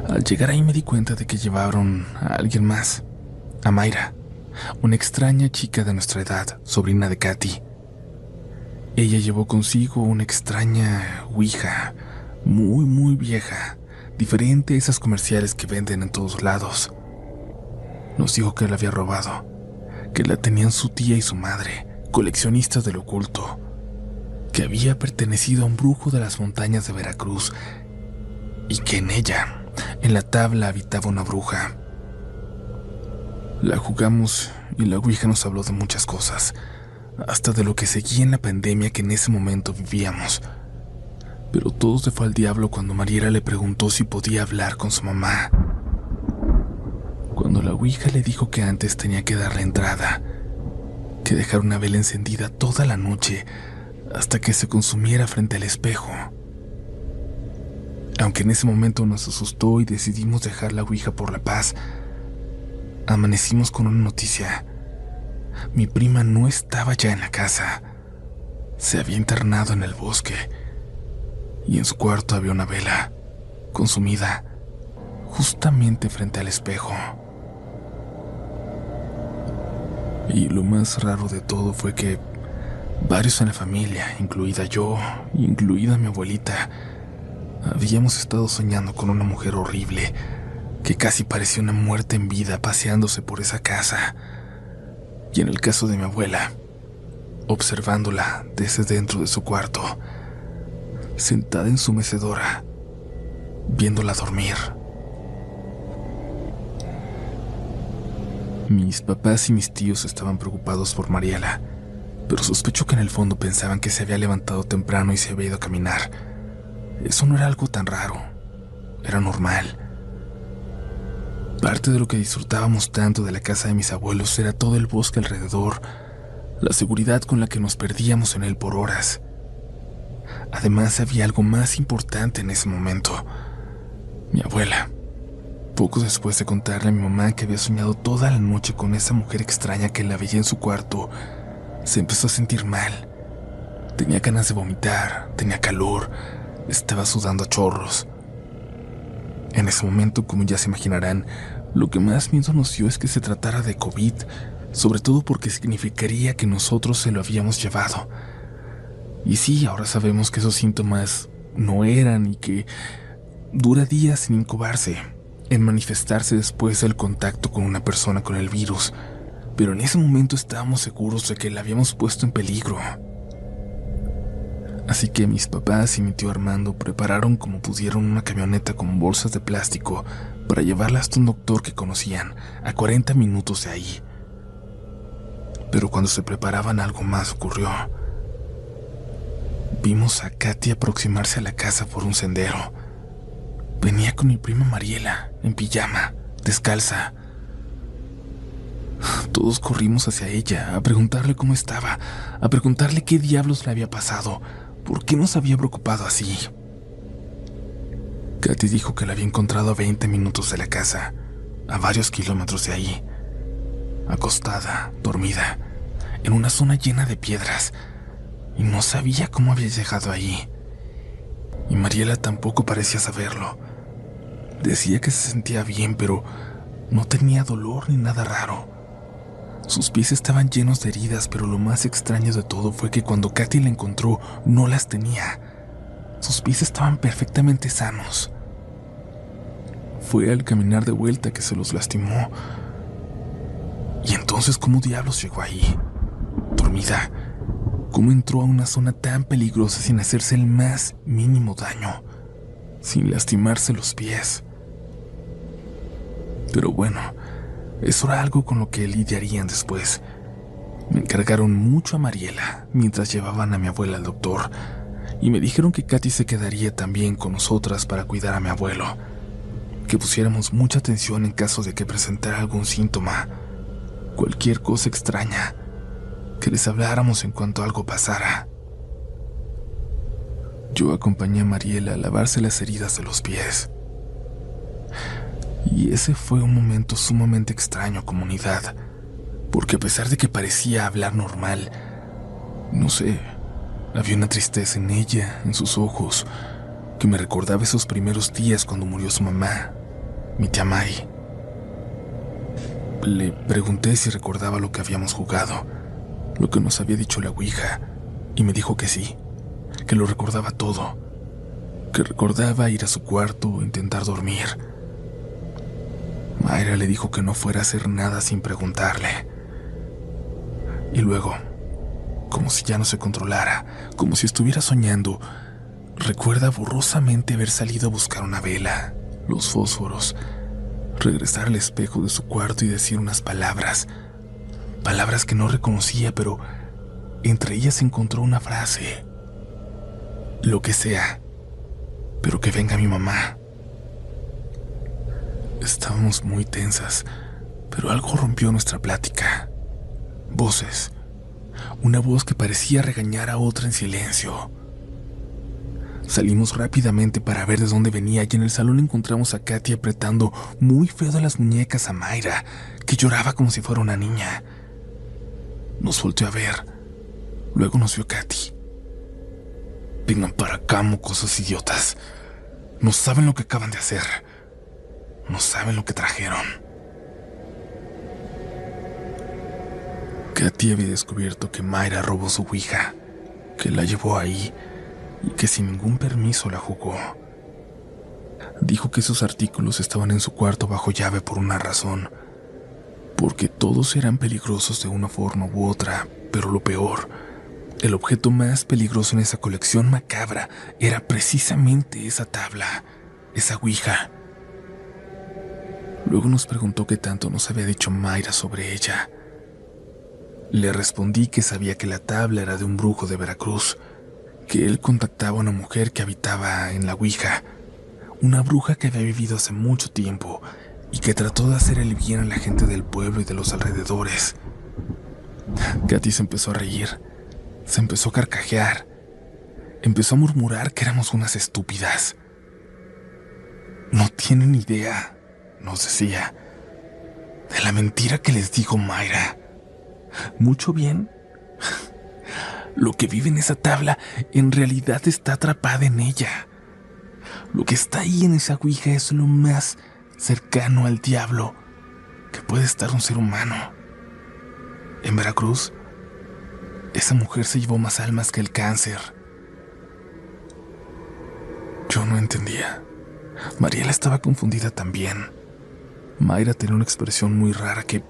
Al llegar ahí me di cuenta de que llevaron a alguien más, a Mayra, una extraña chica de nuestra edad, sobrina de Katy. Ella llevó consigo una extraña ouija, muy vieja, diferente a esas comerciales que venden en todos lados. Nos dijo que la había robado, que la tenían su tía y su madre, coleccionistas del oculto, que había pertenecido a un brujo de las montañas de Veracruz y que en ella, en la tabla, habitaba una bruja. La jugamos y la ouija nos habló de muchas cosas, hasta de lo que seguía en la pandemia que en ese momento vivíamos. Pero todo se fue al diablo cuando Mariela le preguntó si podía hablar con su mamá. Cuando la ouija le dijo que antes tenía que darle entrada, que dejar una vela encendida toda la noche hasta que se consumiera frente al espejo. Aunque en ese momento nos asustó y decidimos dejar la ouija por la paz, amanecimos con una noticia. Mi prima no estaba ya en la casa. Se había internado en el bosque y en su cuarto había una vela consumida justamente frente al espejo. Y lo más raro de todo fue que varios en la familia, incluida yo, incluida mi abuelita, habíamos estado soñando con una mujer horrible que casi parecía una muerte en vida paseándose por esa casa. Y en el caso de mi abuela, observándola desde dentro de su cuarto, sentada en su mecedora, viéndola dormir. Mis papás y mis tíos estaban preocupados por Mariela, pero sospecho que en el fondo pensaban que se había levantado temprano y se había ido a caminar. Eso no era algo tan raro, era normal. Parte de lo que disfrutábamos tanto de la casa de mis abuelos era todo el bosque alrededor, la seguridad con la que nos perdíamos en él por horas. Además, había algo más importante en ese momento. Mi abuela, poco después de contarle a mi mamá que había soñado toda la noche con esa mujer extraña que la veía en su cuarto, se empezó a sentir mal. Tenía ganas de vomitar, tenía calor, estaba sudando a chorros. En ese momento, como ya se imaginarán, lo que más miedo nos dio es que se tratara de COVID, sobre todo porque significaría que nosotros se lo habíamos llevado. Y sí, ahora sabemos que esos síntomas no eran y que dura días sin incubarse, en manifestarse después del contacto con una persona con el virus, pero en ese momento estábamos seguros de que la habíamos puesto en peligro. Así que mis papás y mi tío Armando prepararon como pudieron una camioneta con bolsas de plástico para llevarla hasta un doctor que conocían, a 40 minutos de ahí. Pero cuando se preparaban algo más ocurrió. Vimos a Katy aproximarse a la casa por un sendero. Venía con mi prima Mariela, en pijama, descalza. Todos corrimos hacia ella, a preguntarle cómo estaba, a preguntarle qué diablos le había pasado, por qué nos había preocupado así. Katy dijo que la había encontrado a 20 minutos de la casa, a varios kilómetros de ahí, acostada, dormida, en una zona llena de piedras, y no sabía cómo había llegado ahí. Y Mariela tampoco parecía saberlo. Decía que se sentía bien, pero no tenía dolor ni nada raro. Sus pies estaban llenos de heridas, pero lo más extraño de todo fue que cuando Katy la encontró, no las tenía. Sus pies estaban perfectamente sanos. Fue al caminar de vuelta que se los lastimó. Y entonces, ¿cómo diablos llegó ahí? Dormida. ¿Cómo entró a una zona tan peligrosa sin hacerse el más mínimo daño? Sin lastimarse los pies. Pero bueno, eso era algo con lo que lidiarían después. Me encargaron mucho a Mariela mientras llevaban a mi abuela al doctor, y me dijeron que Katy se quedaría también con nosotras para cuidar a mi abuelo, que pusiéramos mucha atención en caso de que presentara algún síntoma, cualquier cosa extraña, que les habláramos en cuanto algo pasara. Yo acompañé a Mariela a lavarse las heridas de los pies. Y ese fue un momento sumamente extraño, comunidad, porque a pesar de que parecía hablar normal, no sé, había una tristeza en ella, en sus ojos, que me recordaba esos primeros días cuando murió su mamá, mi tía Mari. Le pregunté si recordaba lo que habíamos jugado, lo que nos había dicho la Ouija, y me dijo que sí, que lo recordaba todo, que recordaba ir a su cuarto e intentar dormir. Mayra le dijo que no fuera a hacer nada sin preguntarle. Y luego, como si ya no se controlara, como si estuviera soñando, recuerda borrosamente haber salido a buscar una vela, los fósforos, regresar al espejo de su cuarto y decir unas palabras, palabras que no reconocía, pero entre ellas encontró una frase: lo que sea, pero que venga mi mamá. Estábamos muy tensas, pero algo rompió nuestra plática. Voces. Una voz que parecía regañar a otra en silencio. Salimos rápidamente para ver de dónde venía y en el salón encontramos a Katy apretando muy feo de las muñecas a Mayra, que lloraba como si fuera una niña. Nos volteó a ver. Luego nos vio Katy. Vengan para acá, mocosos idiotas. No saben lo que acaban de hacer. No saben lo que trajeron. Katy había descubierto que Mayra robó su Ouija, que la llevó ahí y que sin ningún permiso la jugó. Dijo que esos artículos estaban en su cuarto bajo llave por una razón, porque todos eran peligrosos de una forma u otra, pero lo peor, el objeto más peligroso en esa colección macabra era precisamente esa tabla, esa Ouija. Luego nos preguntó qué tanto nos había dicho Mayra sobre ella. Le respondí que sabía que la tabla era de un brujo de Veracruz, que él contactaba a una mujer que habitaba en la Ouija, una bruja que había vivido hace mucho tiempo y que trató de hacer el bien a la gente del pueblo y de los alrededores. Katy se empezó a reír, se empezó a carcajear, empezó a murmurar que éramos unas estúpidas. No tienen idea, nos decía, de la mentira que les dijo Mayra. Mucho bien. Lo que vive en esa tabla en realidad está atrapada en ella. Lo que está ahí en esa Ouija es lo más cercano al diablo que puede estar un ser humano. En Veracruz, esa mujer se llevó más almas que el cáncer. Yo no entendía. Mariela estaba confundida también. Mayra tenía una expresión muy rara que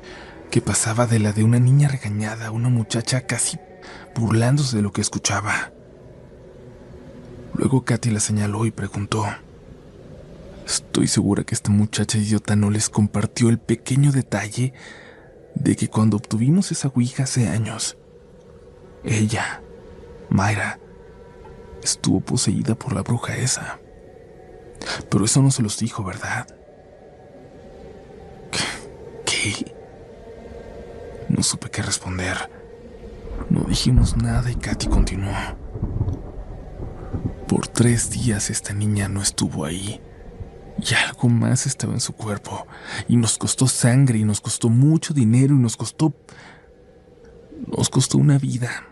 pasaba de la de una niña regañada a una muchacha casi burlándose de lo que escuchaba. Luego Katy la señaló y preguntó: estoy segura que esta muchacha idiota no les compartió el pequeño detalle de que cuando obtuvimos esa ouija hace años, ella, Mayra, estuvo poseída por la bruja esa. Pero eso no se los dijo, ¿verdad? ¿Qué? No supe qué responder. No dijimos nada y Katy continuó: por 3 días esta niña no estuvo ahí. Y algo más estaba en su cuerpo. Y nos costó sangre, y nos costó mucho dinero, y nos costó una vida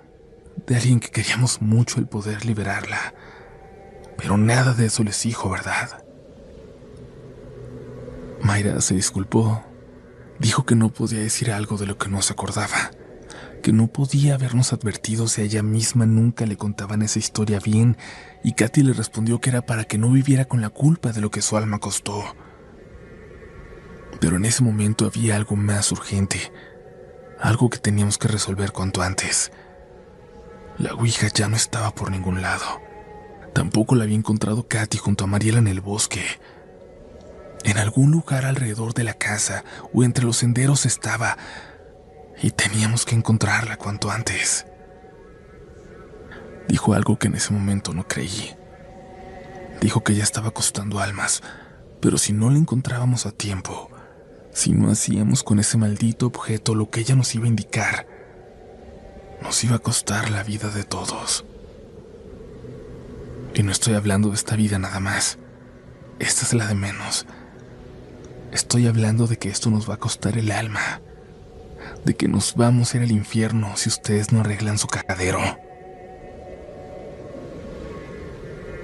de alguien que queríamos mucho el poder liberarla. Pero nada de eso les dijo, ¿verdad? Mayra se disculpó. Dijo que no podía decir algo de lo que no se acordaba, que no podía habernos advertido si a ella misma nunca le contaban esa historia bien, y Katy le respondió que era para que no viviera con la culpa de lo que su alma costó. Pero en ese momento había algo más urgente, algo que teníamos que resolver cuanto antes. La ouija ya no estaba por ningún lado. Tampoco la había encontrado Katy junto a Mariela en el bosque. En algún lugar alrededor de la casa o entre los senderos estaba, y teníamos que encontrarla cuanto antes. Dijo algo que en ese momento no creí. Dijo que ya estaba costando almas, pero si no la encontrábamos a tiempo, si no hacíamos con ese maldito objeto lo que ella nos iba a indicar, nos iba a costar la vida de todos. Y no estoy hablando de esta vida nada más. Esta es la de menos. Estoy hablando de que esto nos va a costar el alma, de que nos vamos a ir al infierno si ustedes no arreglan su cagadero.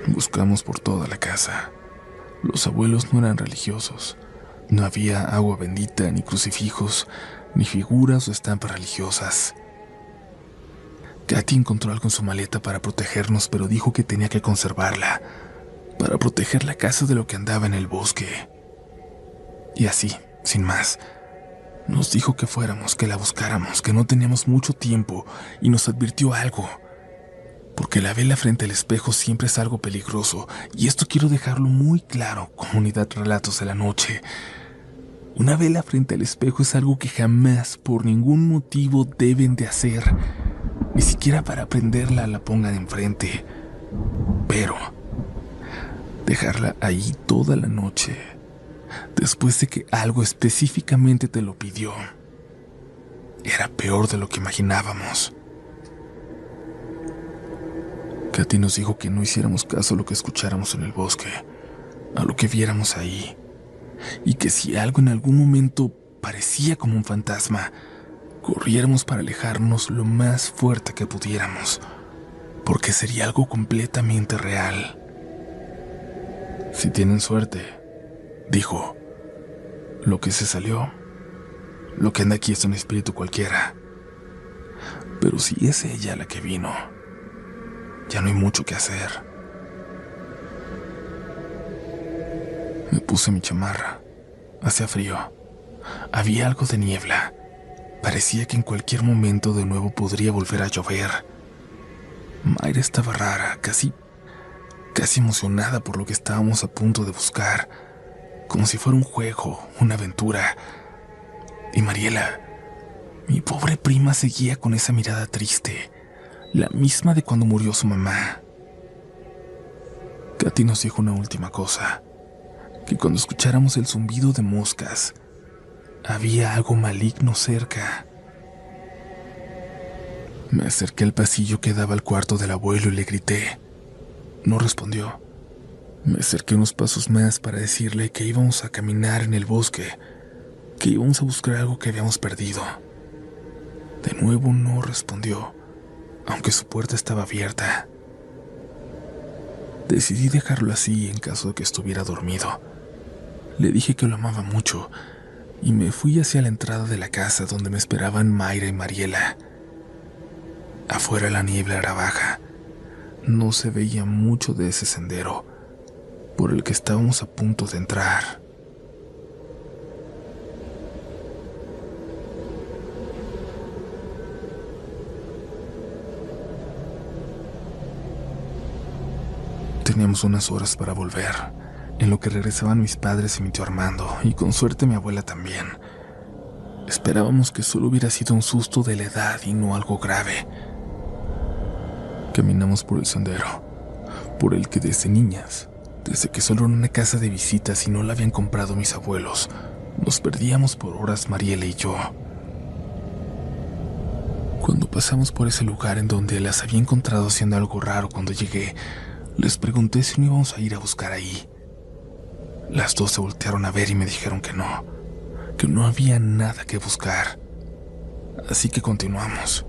Buscamos por toda la casa. Los abuelos no eran religiosos. No había agua bendita, ni crucifijos, ni figuras o estampas religiosas. Katy encontró algo en su maleta para protegernos, pero dijo que tenía que conservarla, para proteger la casa de lo que andaba en el bosque. Y así, sin más, nos dijo que fuéramos, que la buscáramos, que no teníamos mucho tiempo, y nos advirtió algo. Porque la vela frente al espejo siempre es algo peligroso, y esto quiero dejarlo muy claro, comunidad Relatos de la Noche. Una vela frente al espejo es algo que jamás, por ningún motivo, deben de hacer. Ni siquiera para prenderla la pongan enfrente. Pero dejarla ahí toda la noche, después de que algo específicamente te lo pidió, era peor de lo que imaginábamos. Katy nos dijo que no hiciéramos caso a lo que escucháramos en el bosque, a lo que viéramos ahí, y que si algo en algún momento parecía como un fantasma, corriéramos para alejarnos lo más fuerte que pudiéramos, porque sería algo completamente real. Si tienen suerte, dijo, lo que se salió, lo que anda aquí es un espíritu cualquiera. Pero si es ella la que vino, ya no hay mucho que hacer. Me puse mi chamarra. Hacía frío. Había algo de niebla. Parecía que en cualquier momento de nuevo podría volver a llover. Mayra estaba rara, casi emocionada por lo que estábamos a punto de buscar, como si fuera un juego, una aventura. Y Mariela, mi pobre prima, seguía con esa mirada triste, la misma de cuando murió su mamá. Katy nos dijo una última cosa, que cuando escucháramos el zumbido de moscas, había algo maligno cerca. Me acerqué al pasillo que daba al cuarto del abuelo y le grité. No respondió. Me acerqué unos pasos más para decirle que íbamos a caminar en el bosque, que íbamos a buscar algo que habíamos perdido. De nuevo no respondió, aunque su puerta estaba abierta. Decidí dejarlo así en caso de que estuviera dormido. Le dije que lo amaba mucho y me fui hacia la entrada de la casa donde me esperaban Mayra y Mariela. Afuera la niebla era baja. No se veía mucho de ese sendero, por el que estábamos a punto de entrar. Teníamos unas horas para volver, en lo que regresaban mis padres y mi tío Armando, y con suerte mi abuela también. Esperábamos que solo hubiera sido un susto de la edad y no algo grave. Caminamos por el sendero, por el que desde niñas, desde que solo era una casa de visitas y no la habían comprado mis abuelos, nos perdíamos por horas Mariela y yo. Cuando pasamos por ese lugar en donde las había encontrado haciendo algo raro cuando llegué, les pregunté si no íbamos a ir a buscar ahí. Las dos se voltearon a ver y me dijeron que no había nada que buscar. Así que continuamos.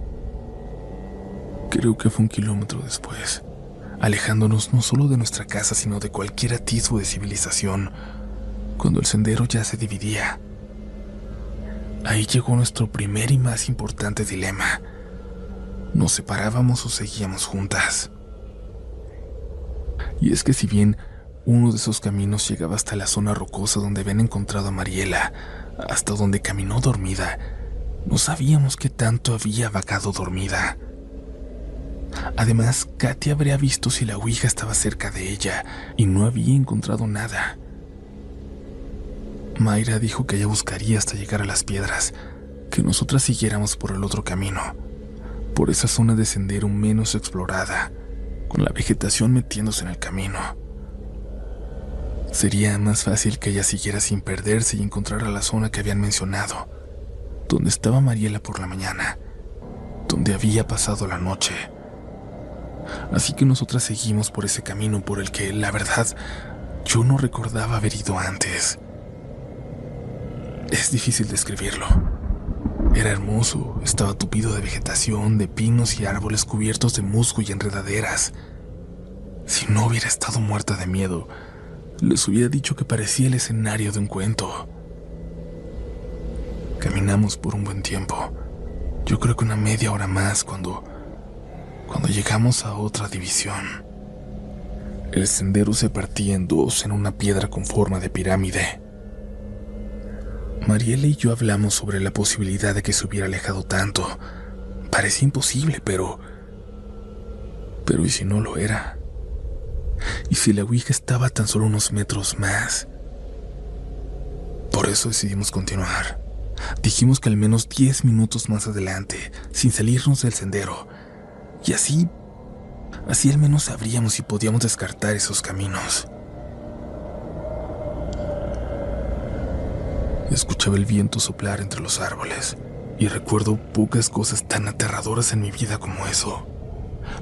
Creo que fue 1 kilómetro después, alejándonos no solo de nuestra casa, sino de cualquier atisbo de civilización, cuando el sendero ya se dividía. Ahí llegó nuestro primer y más importante dilema. ¿Nos separábamos o seguíamos juntas? Y es que si bien uno de esos caminos llegaba hasta la zona rocosa donde habían encontrado a Mariela, hasta donde caminó dormida, no sabíamos qué tanto había vagado dormida. Además, Katy habría visto si la ouija estaba cerca de ella y no había encontrado nada. Mayra dijo que ella buscaría hasta llegar a las piedras, que nosotras siguiéramos por el otro camino, por esa zona de sendero menos explorada, con la vegetación metiéndose en el camino. Sería más fácil que ella siguiera sin perderse y encontrara la zona que habían mencionado, donde estaba Mariela por la mañana, donde había pasado la noche. Así que nosotras seguimos por ese camino por el que, la verdad, yo no recordaba haber ido antes. Es difícil describirlo. Era hermoso, estaba tupido de vegetación, de pinos y árboles cubiertos de musgo y enredaderas. Si no hubiera estado muerta de miedo, les hubiera dicho que parecía el escenario de un cuento. Caminamos por un buen tiempo, yo creo que una media hora más cuando llegamos a otra división. El sendero se partía en dos en una piedra con forma de pirámide. Mariela y yo hablamos sobre la posibilidad de que se hubiera alejado tanto. Parecía imposible, pero ¿y si no lo era? ¿Y si la ouija estaba a tan solo unos metros más? Por eso decidimos continuar. Dijimos que al menos 10 minutos más adelante, sin salirnos del sendero, y así al menos sabríamos si podíamos descartar esos caminos. Escuchaba el viento soplar entre los árboles y recuerdo pocas cosas tan aterradoras en mi vida como eso.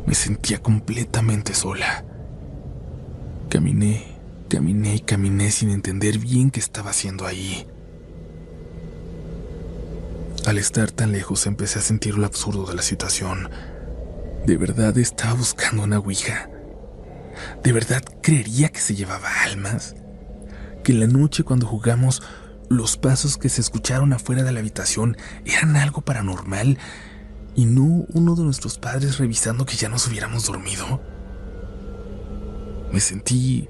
Me sentía completamente sola. Caminé y caminé sin entender bien qué estaba haciendo ahí. Al estar tan lejos empecé a sentir lo absurdo de la situación. ¿De verdad estaba buscando una ouija? ¿De verdad creería que se llevaba almas? ¿Que en la noche cuando jugamos los pasos que se escucharon afuera de la habitación eran algo paranormal y no uno de nuestros padres revisando que ya nos hubiéramos dormido? Me sentí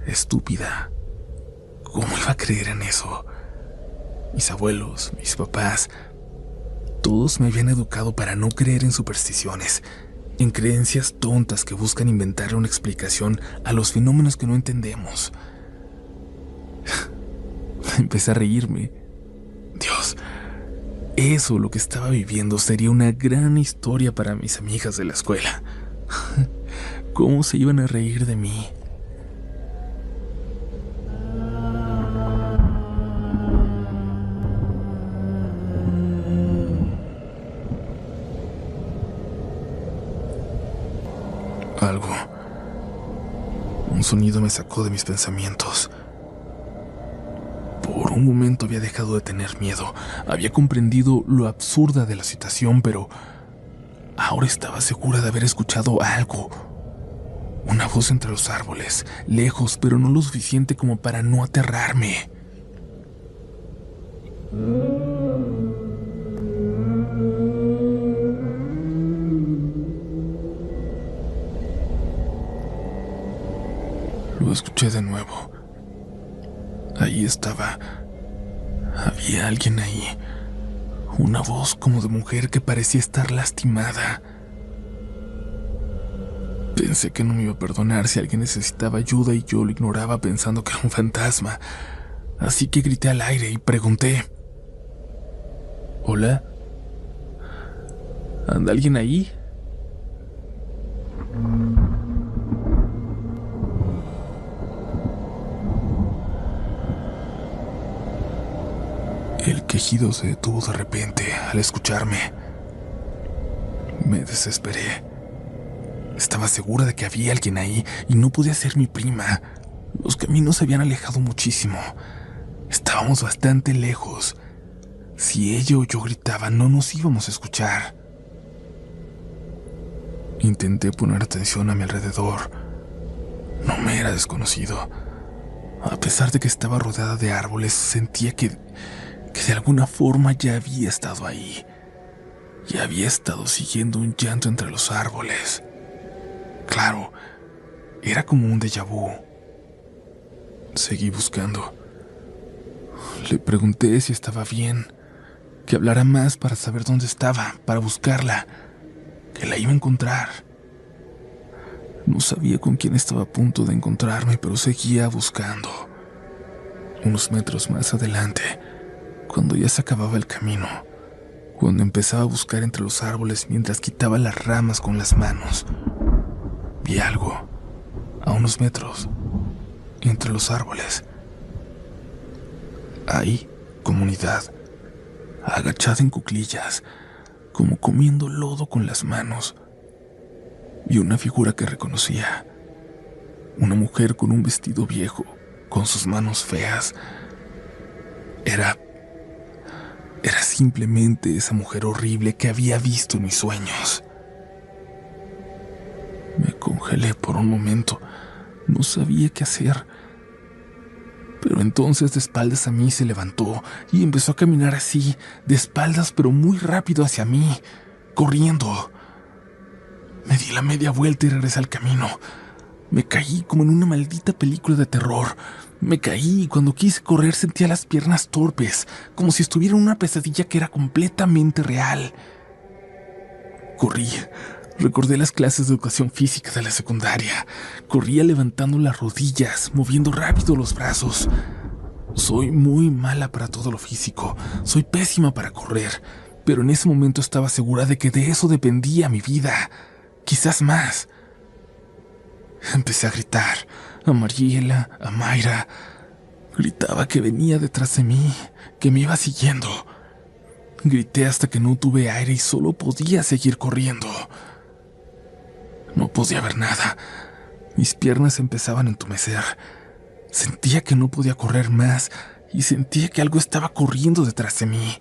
estúpida. ¿Cómo iba a creer en eso? Mis abuelos, mis papás, todos me habían educado para no creer en supersticiones, en creencias tontas que buscan inventar una explicación a los fenómenos que no entendemos. Empecé a reírme. Dios, eso, lo que estaba viviendo, sería una gran historia para mis amigas de la escuela. ¿Cómo se iban a reír de mí? Un sonido me sacó de mis pensamientos. Por un momento había dejado de tener miedo, había comprendido lo absurda de la situación, pero ahora estaba segura de haber escuchado algo. Una voz entre los árboles, lejos, pero no lo suficiente como para no aterrarme. Lo escuché de nuevo. Ahí estaba. Había alguien ahí. Una voz como de mujer que parecía estar lastimada. Pensé que no me iba a perdonar si alguien necesitaba ayuda y yo lo ignoraba pensando que era un fantasma. Así que grité al aire y pregunté: ¿Hola? ¿Anda alguien ahí? El quejido se detuvo de repente al escucharme. Me desesperé. Estaba segura de que había alguien ahí y no podía ser mi prima. Los caminos se habían alejado muchísimo. Estábamos bastante lejos. Si ella o yo gritaba, no nos íbamos a escuchar. Intenté poner atención a mi alrededor. No me era desconocido. A pesar de que estaba rodeada de árboles, sentía que de alguna forma ya había estado ahí. Ya había estado siguiendo un llanto entre los árboles. Claro, era como un déjà vu. Seguí buscando. Le pregunté si estaba bien, que hablara más para saber dónde estaba, para buscarla, que la iba a encontrar. No sabía con quién estaba a punto de encontrarme, pero seguía buscando. Unos metros más adelante, cuando ya se acababa el camino, cuando empezaba a buscar entre los árboles mientras quitaba las ramas con las manos, vi algo, a unos metros, entre los árboles. Ahí, comunidad, agachada en cuclillas, como comiendo lodo con las manos, vi una figura que reconocía. Una mujer con un vestido viejo, con sus manos feas. Era simplemente esa mujer horrible que había visto en mis sueños. Me congelé por un momento. No sabía qué hacer. Pero entonces de espaldas a mí se levantó y empezó a caminar así, de espaldas pero muy rápido hacia mí, corriendo. Me di la media vuelta y regresé al camino. Me caí como en una maldita película de terror. Me caí y cuando quise correr sentía las piernas torpes, como si estuviera en una pesadilla que era completamente real. Corrí. Recordé las clases de educación física de la secundaria. Corría levantando las rodillas, moviendo rápido los brazos. Soy muy mala para todo lo físico. Soy pésima para correr. Pero en ese momento estaba segura de que de eso dependía mi vida. Quizás más. Empecé a gritar. A Mariela, a Mayra. Gritaba que venía detrás de mí, que me iba siguiendo. Grité hasta que no tuve aire y solo podía seguir corriendo. No podía ver nada. Mis piernas empezaban a entumecer. Sentía que no podía correr más y sentía que algo estaba corriendo detrás de mí,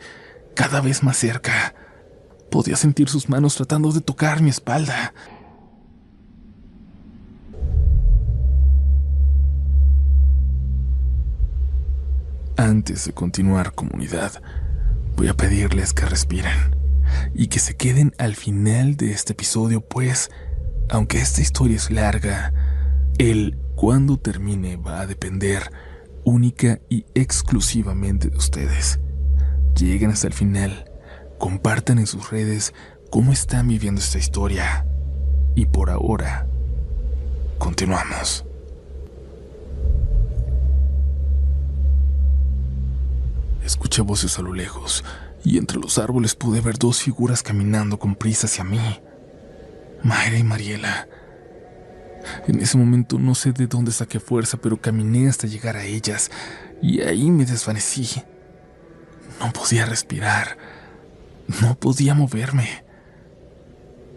cada vez más cerca. Podía sentir sus manos tratando de tocar mi espalda. Antes de continuar, comunidad, voy a pedirles que respiren y que se queden al final de este episodio, pues aunque esta historia es larga, el cuándo termine va a depender única y exclusivamente de ustedes. Lleguen hasta el final, compartan en sus redes cómo están viviendo esta historia. Y por ahora, continuamos. Escuché voces a lo lejos, y entre los árboles pude ver dos figuras caminando con prisa hacia mí. Mayra y Mariela. En ese momento no sé de dónde saqué fuerza, pero caminé hasta llegar a ellas, y ahí me desvanecí. No podía respirar. No podía moverme.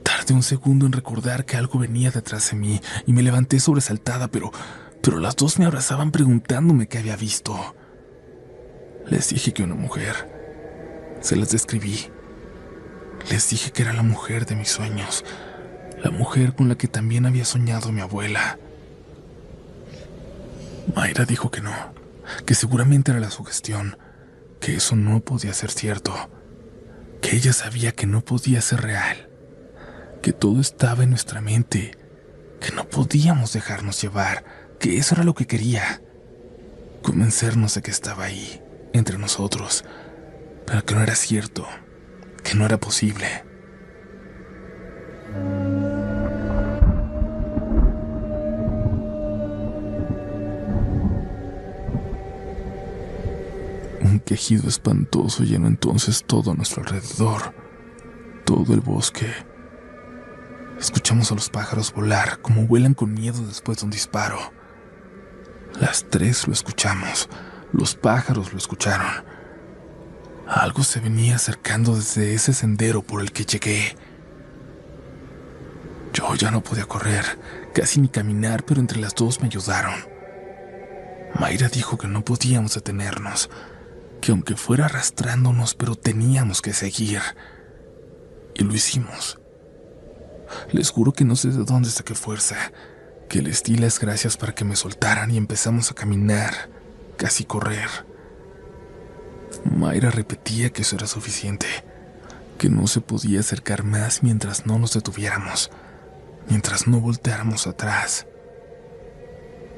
Tardé un segundo en recordar que algo venía detrás de mí, y me levanté sobresaltada, pero las dos me abrazaban preguntándome qué había visto. Les dije que una mujer. Se las describí. Les dije que era la mujer de mis sueños, la mujer con la que también había soñado mi abuela. Mayra dijo que no, que seguramente era la sugestión, que eso no podía ser cierto, que ella sabía que no podía ser real, que todo estaba en nuestra mente, que no podíamos dejarnos llevar, que eso era lo que quería. Convencernos de que estaba ahí, entre nosotros, pero que no era cierto, que no era posible. Un quejido espantoso llenó entonces todo a nuestro alrededor, todo el bosque. Escuchamos a los pájaros volar como vuelan con miedo después de un disparo. Las tres lo escuchamos, los pájaros lo escucharon. Algo se venía acercando desde ese sendero por el que llegué. Yo ya no podía correr, casi ni caminar, pero entre las dos me ayudaron. Mayra dijo que no podíamos detenernos, que aunque fuera arrastrándonos, pero teníamos que seguir. Y lo hicimos. Les juro que no sé de dónde saqué fuerza, que les di las gracias para que me soltaran y empezamos a caminar, casi correr. Mayra repetía que eso era suficiente, que no se podía acercar más mientras no nos detuviéramos, mientras no volteáramos atrás.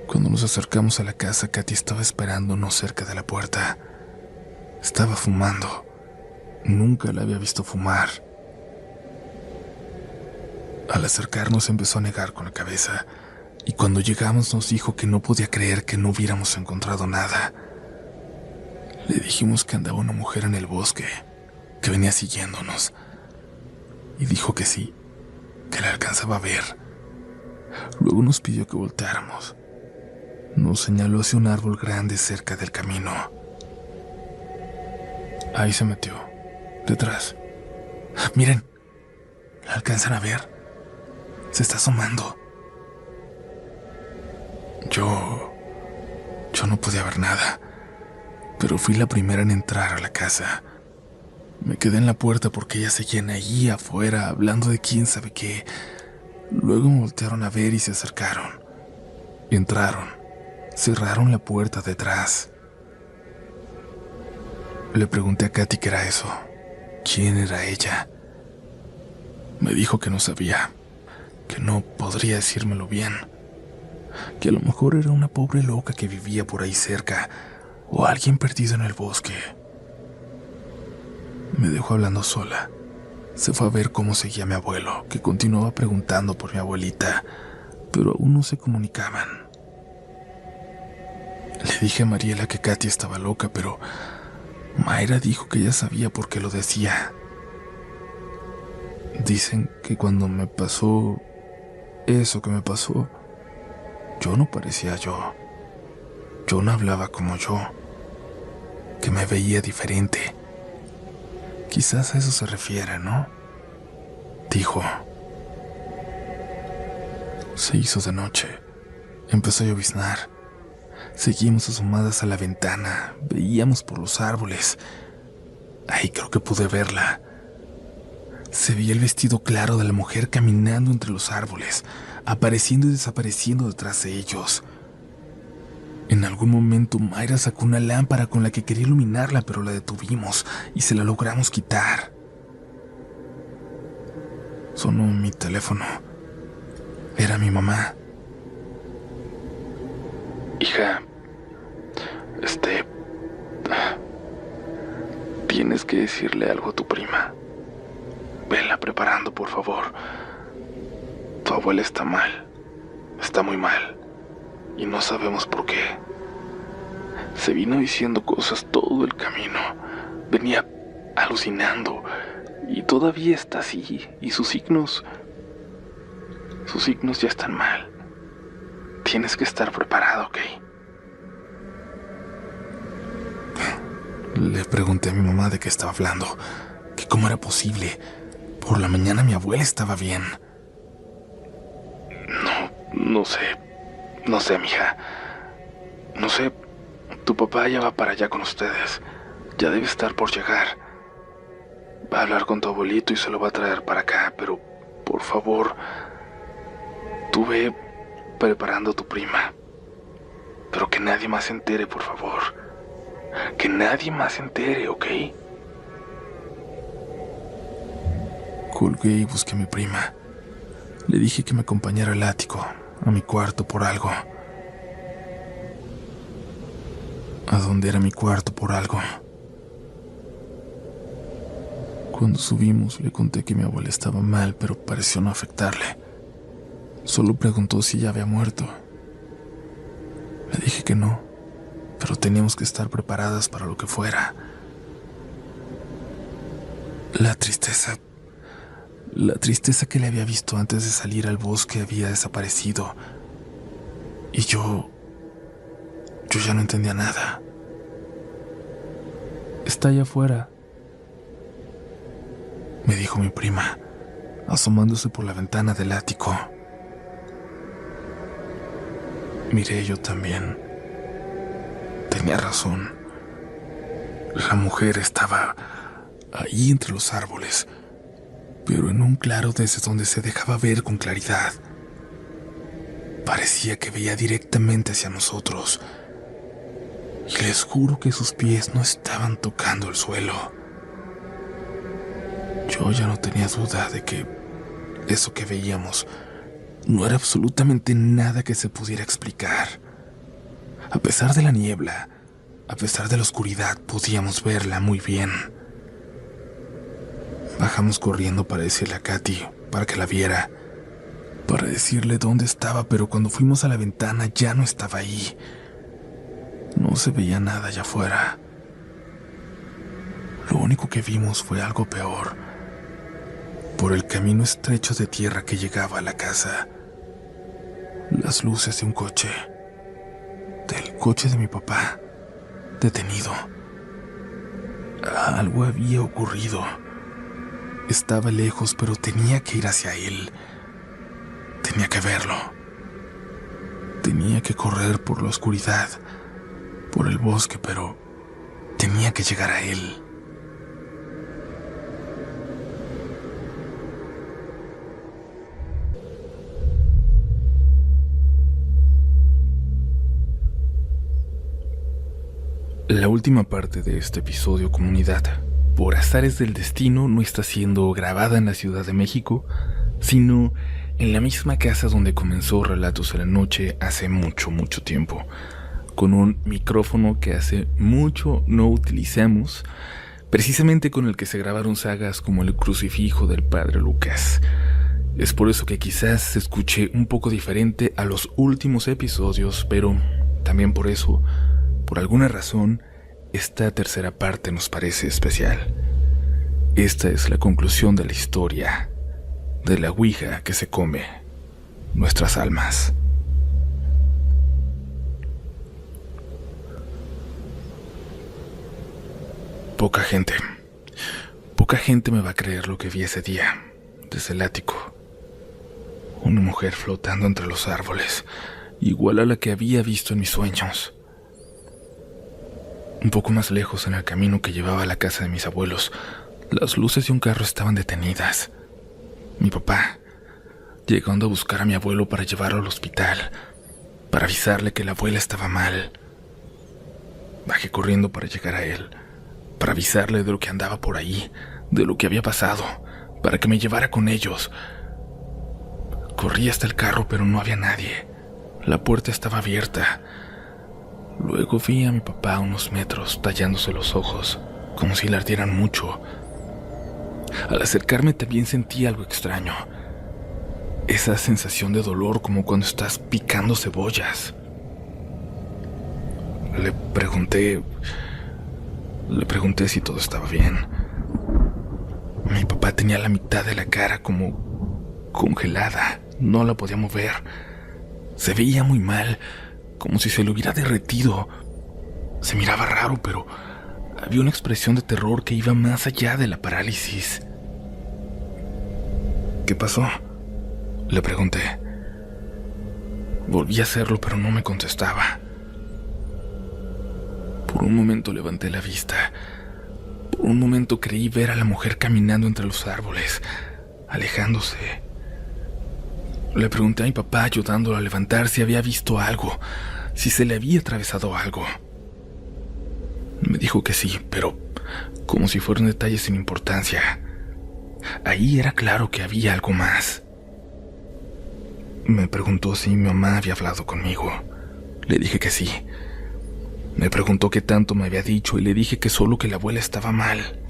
Cuando nos acercamos a la casa, Katy estaba esperándonos cerca de la puerta. Estaba fumando. Nunca la había visto fumar. Al acercarnos empezó a negar con la cabeza, y cuando llegamos nos dijo que no podía creer que no hubiéramos encontrado nada. Le dijimos que andaba una mujer en el bosque, que venía siguiéndonos, y dijo que sí, que la alcanzaba a ver. Luego nos pidió que volteáramos. Nos señaló hacia un árbol grande cerca del camino. Ahí se metió, detrás. Miren, ¿la alcanzan a ver? Se está asomando. Yo no podía ver nada, pero fui la primera en entrar a la casa. Me quedé en la puerta porque ella seguían ahí afuera hablando de quién sabe qué. Luego me voltearon a ver y se acercaron. Entraron, cerraron la puerta detrás. Le pregunté a Katy qué era eso, quién era ella. Me dijo que no sabía, que no podría decírmelo bien, que a lo mejor era una pobre loca que vivía por ahí cerca o alguien perdido en el bosque. Me dejó hablando sola. Se fue a ver cómo seguía mi abuelo, que continuaba preguntando por mi abuelita, pero aún no se comunicaban. Le dije a Mariela que Katy estaba loca, pero Mayra dijo que ella sabía por qué lo decía. Dicen que cuando me pasó eso que me pasó, yo no parecía yo. Yo no hablaba como yo, que me veía diferente. Quizás a eso se refiere, ¿no? Dijo. Se hizo de noche. Empezó a lloviznar. Seguimos asomadas a la ventana. Veíamos por los árboles. Ahí creo que pude verla. Se veía el vestido claro de la mujer caminando entre los árboles, apareciendo y desapareciendo detrás de ellos. En algún momento Mayra sacó una lámpara con la que quería iluminarla, pero la detuvimos y se la logramos quitar. Sonó mi teléfono. Era mi mamá. Hija, tienes que decirle algo a tu prima. Vela preparando, por favor. Tu abuela está mal. Está muy mal. Y no sabemos por qué. Se vino diciendo cosas todo el camino. Venía alucinando. Y todavía está así. Y sus signos ya están mal. Tienes que estar preparado, ¿ok? Le pregunté a mi mamá de qué estaba hablando. Que cómo era posible. Por la mañana mi abuela estaba bien. No sé, mija. No sé, tu papá ya va para allá con ustedes. Ya debe estar por llegar. Va a hablar con tu abuelito y se lo va a traer para acá, pero por favor, tú ve preparando a tu prima. Pero que nadie más se entere, por favor. Que nadie más se entere, ¿ok? Colgué y busqué a mi prima. Le dije que me acompañara al ático, a mi cuarto por algo. a donde era mi cuarto por algo. Cuando subimos le conté que mi abuela estaba mal, pero pareció no afectarle. Solo preguntó si ya había muerto. Le dije que no, pero teníamos que estar preparadas para lo que fuera. La tristeza que le había visto antes de salir al bosque había desaparecido. Y yo ya no entendía nada. Está allá afuera, me dijo mi prima, asomándose por la ventana del ático. Miré yo también. Tenía razón. La mujer estaba ahí entre los árboles, pero en un claro desde donde se dejaba ver con claridad. Parecía que veía directamente hacia nosotros, y les juro que sus pies no estaban tocando el suelo. Yo ya no tenía duda de que eso que veíamos no era absolutamente nada que se pudiera explicar. A pesar de la niebla, a pesar de la oscuridad, podíamos verla muy bien. Bajamos corriendo para decirle a Katy, para que la viera, para decirle dónde estaba, pero cuando fuimos a la ventana ya no estaba ahí. No se veía nada allá afuera. Lo único que vimos fue algo peor. Por el camino estrecho de tierra que llegaba a la casa, las luces de un coche, del coche de mi papá, detenido. Algo había ocurrido. Estaba lejos, pero tenía que ir hacia él. Tenía que verlo. Tenía que correr por la oscuridad, por el bosque, pero tenía que llegar a él. La última parte de este episodio, comunidad, por azares del destino, no está siendo grabada en la Ciudad de México, sino en la misma casa donde comenzó Relatos de la Noche hace mucho, mucho tiempo, con un micrófono que hace mucho no utilizamos, precisamente con el que se grabaron sagas como El Crucifijo del Padre Lucas. Es por eso que quizás se escuche un poco diferente a los últimos episodios, pero también por eso, por alguna razón, esta tercera parte nos parece especial. Esta es la conclusión de la historia de la ouija que se come nuestras almas. Poca gente me va a creer lo que vi ese día, desde el ático. Una mujer flotando entre los árboles, igual a la que había visto en mis sueños. Un poco más lejos, en el camino que llevaba a la casa de mis abuelos, las luces de un carro estaban detenidas. Mi papá, llegando a buscar a mi abuelo para llevarlo al hospital, para avisarle que la abuela estaba mal. Bajé corriendo para llegar a él, para avisarle de lo que andaba por ahí, de lo que había pasado, para que me llevara con ellos. Corrí hasta el carro, pero no había nadie. La puerta estaba abierta. Luego vi a mi papá a unos metros, tallándose los ojos, como si le ardieran mucho. Al acercarme también sentí algo extraño. Esa sensación de dolor, como cuando estás picando cebollas. Le pregunté si todo estaba bien. Mi papá tenía la mitad de la cara como congelada, no la podía mover. Se veía muy mal, como si se le hubiera derretido. Se miraba raro, pero había una expresión de terror que iba más allá de la parálisis. ¿Qué pasó?, le pregunté. Volví a hacerlo, pero no me contestaba. Por un momento levanté la vista. Por un momento creí ver a la mujer caminando entre los árboles, alejándose. Le pregunté a mi papá, ayudándolo a levantar, si había visto algo, si se le había atravesado algo. Me dijo que sí, pero como si fueran detalles sin importancia. Ahí era claro que había algo más. Me preguntó si mi mamá había hablado conmigo. Le dije que sí. Me preguntó qué tanto me había dicho y le dije que solo que la abuela estaba mal.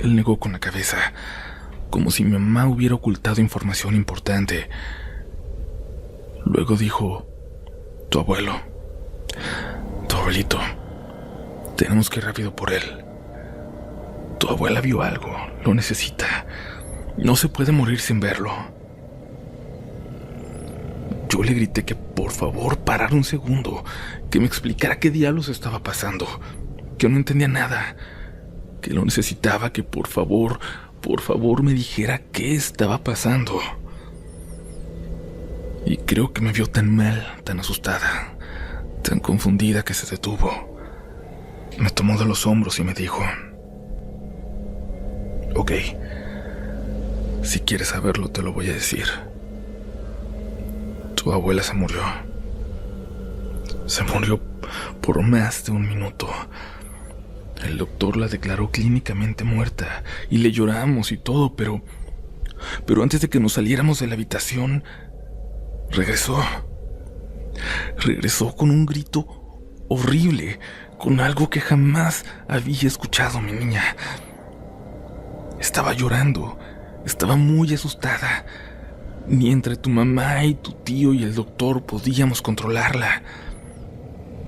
Él negó con la cabeza, como si mi mamá hubiera ocultado información importante. Luego dijo: tu abuelo, tu abuelito, tenemos que ir rápido por él. Tu abuela vio algo, lo necesita. No se puede morir sin verlo. Yo le grité que por favor parara un segundo, que me explicara qué diablos estaba pasando, que no entendía nada, que lo necesitaba, que por favor me dijera qué estaba pasando. Y creo que me vio tan mal, tan asustada, tan confundida que se detuvo. Me tomó de los hombros y me dijo: ok, si quieres saberlo te lo voy a decir. Tu abuela se murió. Se murió por más de 1 minuto. El doctor la declaró clínicamente muerta y le lloramos y todo, pero antes de que nos saliéramos de la habitación, regresó. Regresó con un grito horrible, con algo que jamás había escuchado mi niña. Estaba llorando, estaba muy asustada. Ni entre tu mamá y tu tío y el doctor podíamos controlarla.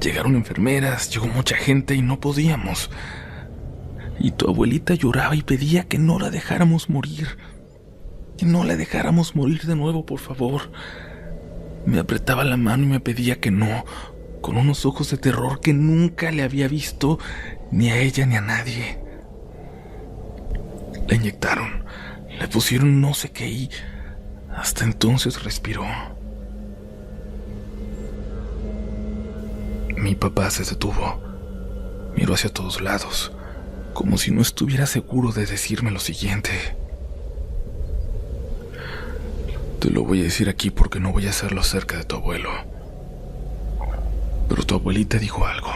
Llegaron enfermeras, llegó mucha gente y no podíamos. Y tu abuelita lloraba y pedía que no la dejáramos morir. Que no la dejáramos morir de nuevo, por favor. Me apretaba la mano y me pedía que no, con unos ojos de terror que nunca le había visto, ni a ella ni a nadie. La inyectaron, le pusieron no sé qué y hasta entonces respiró. Mi papá se detuvo, miró hacia todos lados, como si no estuviera seguro de decirme lo siguiente. Te lo voy a decir aquí porque no voy a hacerlo cerca de tu abuelo. Pero tu abuelita dijo algo.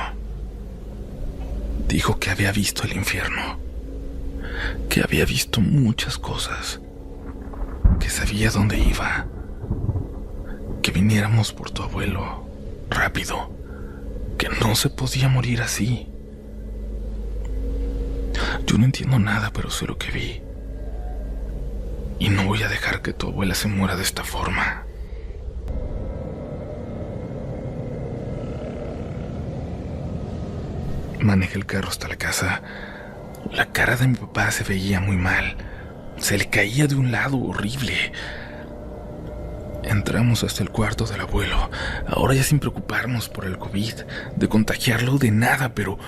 Dijo que había visto el infierno, que había visto muchas cosas, que sabía dónde iba, que viniéramos por tu abuelo, rápido, que no se podía morir así. Yo no entiendo nada, pero sé lo que vi. Y no voy a dejar que tu abuela se muera de esta forma. Manejé el carro hasta la casa. La cara de mi papá se veía muy mal. Se le caía de un lado horrible. Entramos hasta el cuarto del abuelo, ahora ya sin preocuparnos por el COVID, de contagiarlo de nada, pero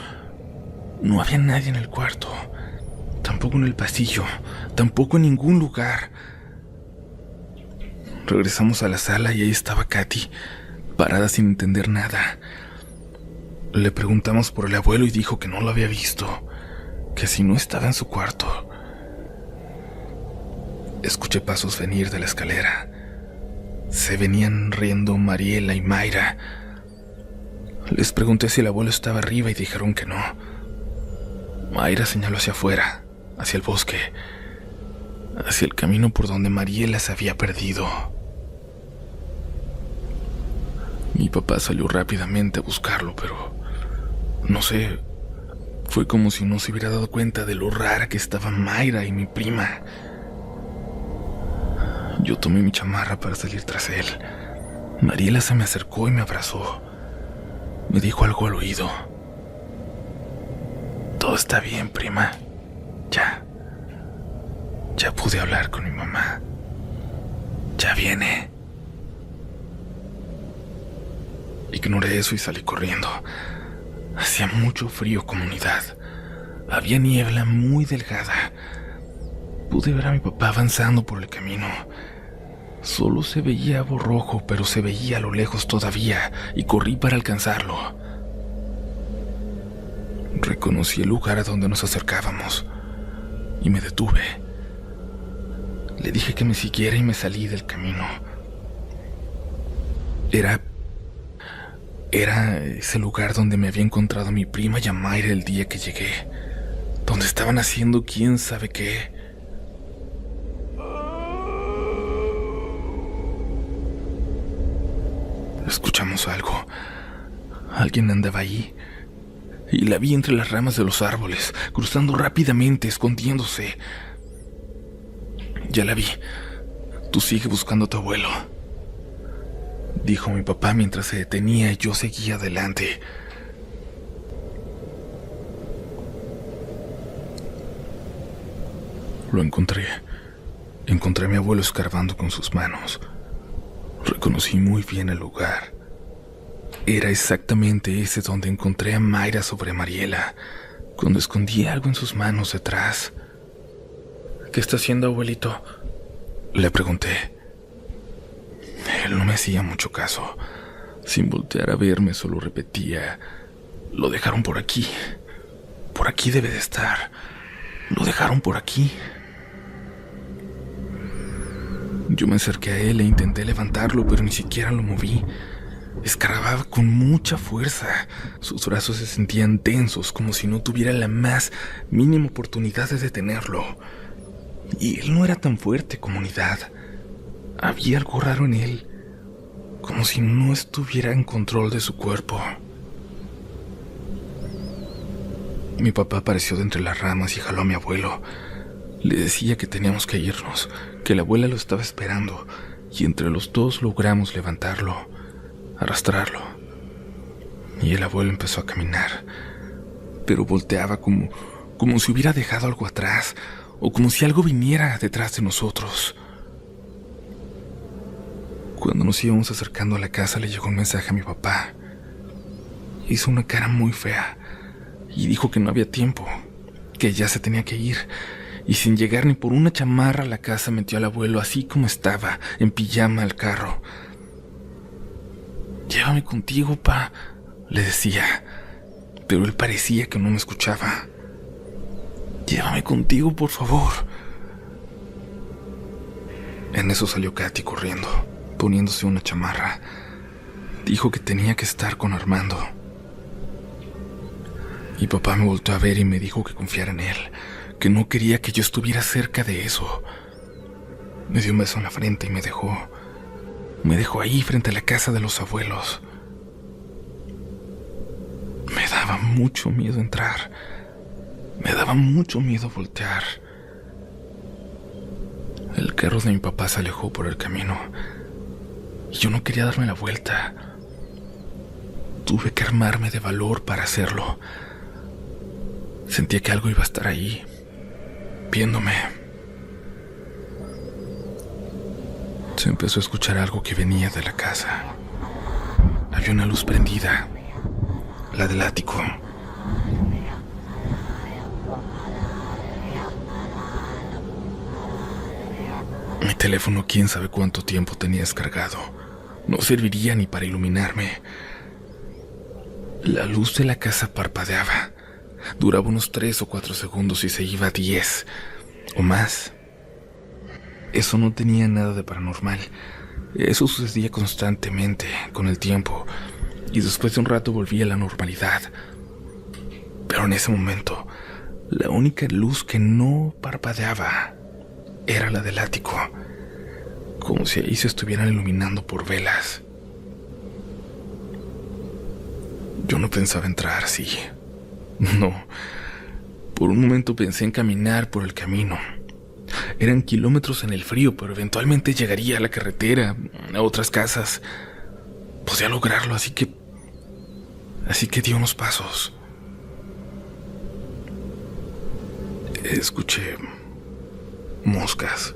no había nadie en el cuarto, tampoco en el pasillo, tampoco en ningún lugar. Regresamos a la sala y ahí estaba Katy, parada sin entender nada. Le preguntamos por el abuelo y dijo que no lo había visto, que si no estaba en su cuarto. Escuché pasos venir de la escalera. Se venían riendo Mariela y Mayra. Les pregunté si el abuelo estaba arriba y dijeron que no. Mayra señaló hacia afuera, hacia el bosque, hacia el camino por donde Mariela se había perdido. Mi papá salió rápidamente a buscarlo, pero no sé, fue como si no se hubiera dado cuenta de lo rara que estaba Mayra y mi prima. Yo tomé mi chamarra para salir tras él. Mariela se me acercó y me abrazó. Me dijo algo al oído. Todo está bien, prima. Ya pude hablar con mi mamá. Ya viene. Ignoré eso y salí corriendo. Hacía mucho frío, comunidad. Había niebla muy delgada. Pude ver a mi papá avanzando por el camino. Solo se veía borrojo, pero se veía a lo lejos todavía, y corrí para alcanzarlo. Reconocí el lugar a donde nos acercábamos, y me detuve. Le dije que me siguiera y me salí del camino. Era ese lugar donde me había encontrado mi prima y a Mayra el día que llegué, donde estaban haciendo quién sabe qué. Escuchamos algo. Alguien andaba ahí, y la vi entre las ramas de los árboles, cruzando rápidamente, escondiéndose. Ya la vi. Tú sigue buscando a tu abuelo, dijo mi papá mientras se detenía y yo seguía adelante. Lo encontré. Encontré a mi abuelo escarbando con sus manos. Reconocí muy bien el lugar. Era exactamente ese donde encontré a Mayra sobre Mariela, cuando escondía algo en sus manos detrás. ¿Qué está haciendo, abuelito?, le pregunté. Él no me hacía mucho caso. Sin voltear a verme, solo repetía: lo dejaron por aquí. Por aquí debe de estar. Lo dejaron por aquí. Yo me acerqué a él e intenté levantarlo, pero ni siquiera lo moví. Escarbaba con mucha fuerza. Sus brazos se sentían tensos, como si no tuviera la más mínima oportunidad de detenerlo. Y él no era tan fuerte, comunidad. Había algo raro en él, como si no estuviera en control de su cuerpo. Mi papá apareció de entre las ramas y jaló a mi abuelo. Le decía que teníamos que irnos, que la abuela lo estaba esperando, y entre los dos logramos levantarlo, arrastrarlo. Y el abuelo empezó a caminar, pero volteaba como si hubiera dejado algo atrás, o como si algo viniera detrás de nosotros. Cuando nos íbamos acercando a la casa, le llegó un mensaje a mi papá. Hizo una cara muy fea y dijo que no había tiempo, que ya se tenía que ir. Y sin llegar ni por una chamarra a la casa, metió al abuelo así como estaba, en pijama, al carro. Llévame contigo, pa, le decía, pero él parecía que no me escuchaba. Llévame contigo, por favor. En eso salió Katy corriendo, poniéndose una chamarra. Dijo que tenía que estar con Armando. Mi papá me volteó a ver y me dijo que confiara en él, que no quería que yo estuviera cerca de eso. Me dio un beso en la frente y me dejó. Me dejó ahí frente a la casa de los abuelos. Me daba mucho miedo entrar. Me daba mucho miedo voltear. El carro de mi papá se alejó por el camino y yo no quería darme la vuelta. Tuve que armarme de valor para hacerlo. Sentía que algo iba a estar ahí, viéndome. Se empezó a escuchar algo que venía de la casa. Había una luz prendida, la del ático. Mi teléfono, quién sabe cuánto tiempo tenía descargado. No serviría ni para iluminarme. La luz de la casa parpadeaba. Duraba unos 3 o 4 segundos y se iba a 10 o más. Eso no tenía nada de paranormal. Eso sucedía constantemente con el tiempo, y después de un rato volvía a la normalidad. Pero en ese momento, la única luz que no parpadeaba era la del ático, como si ahí se estuvieran iluminando por velas. Yo no pensaba entrar así. No. Por un momento pensé en caminar por el camino. Eran kilómetros en el frío, pero eventualmente llegaría a la carretera, a otras casas. Podía lograrlo, así que di unos pasos. Escuché moscas.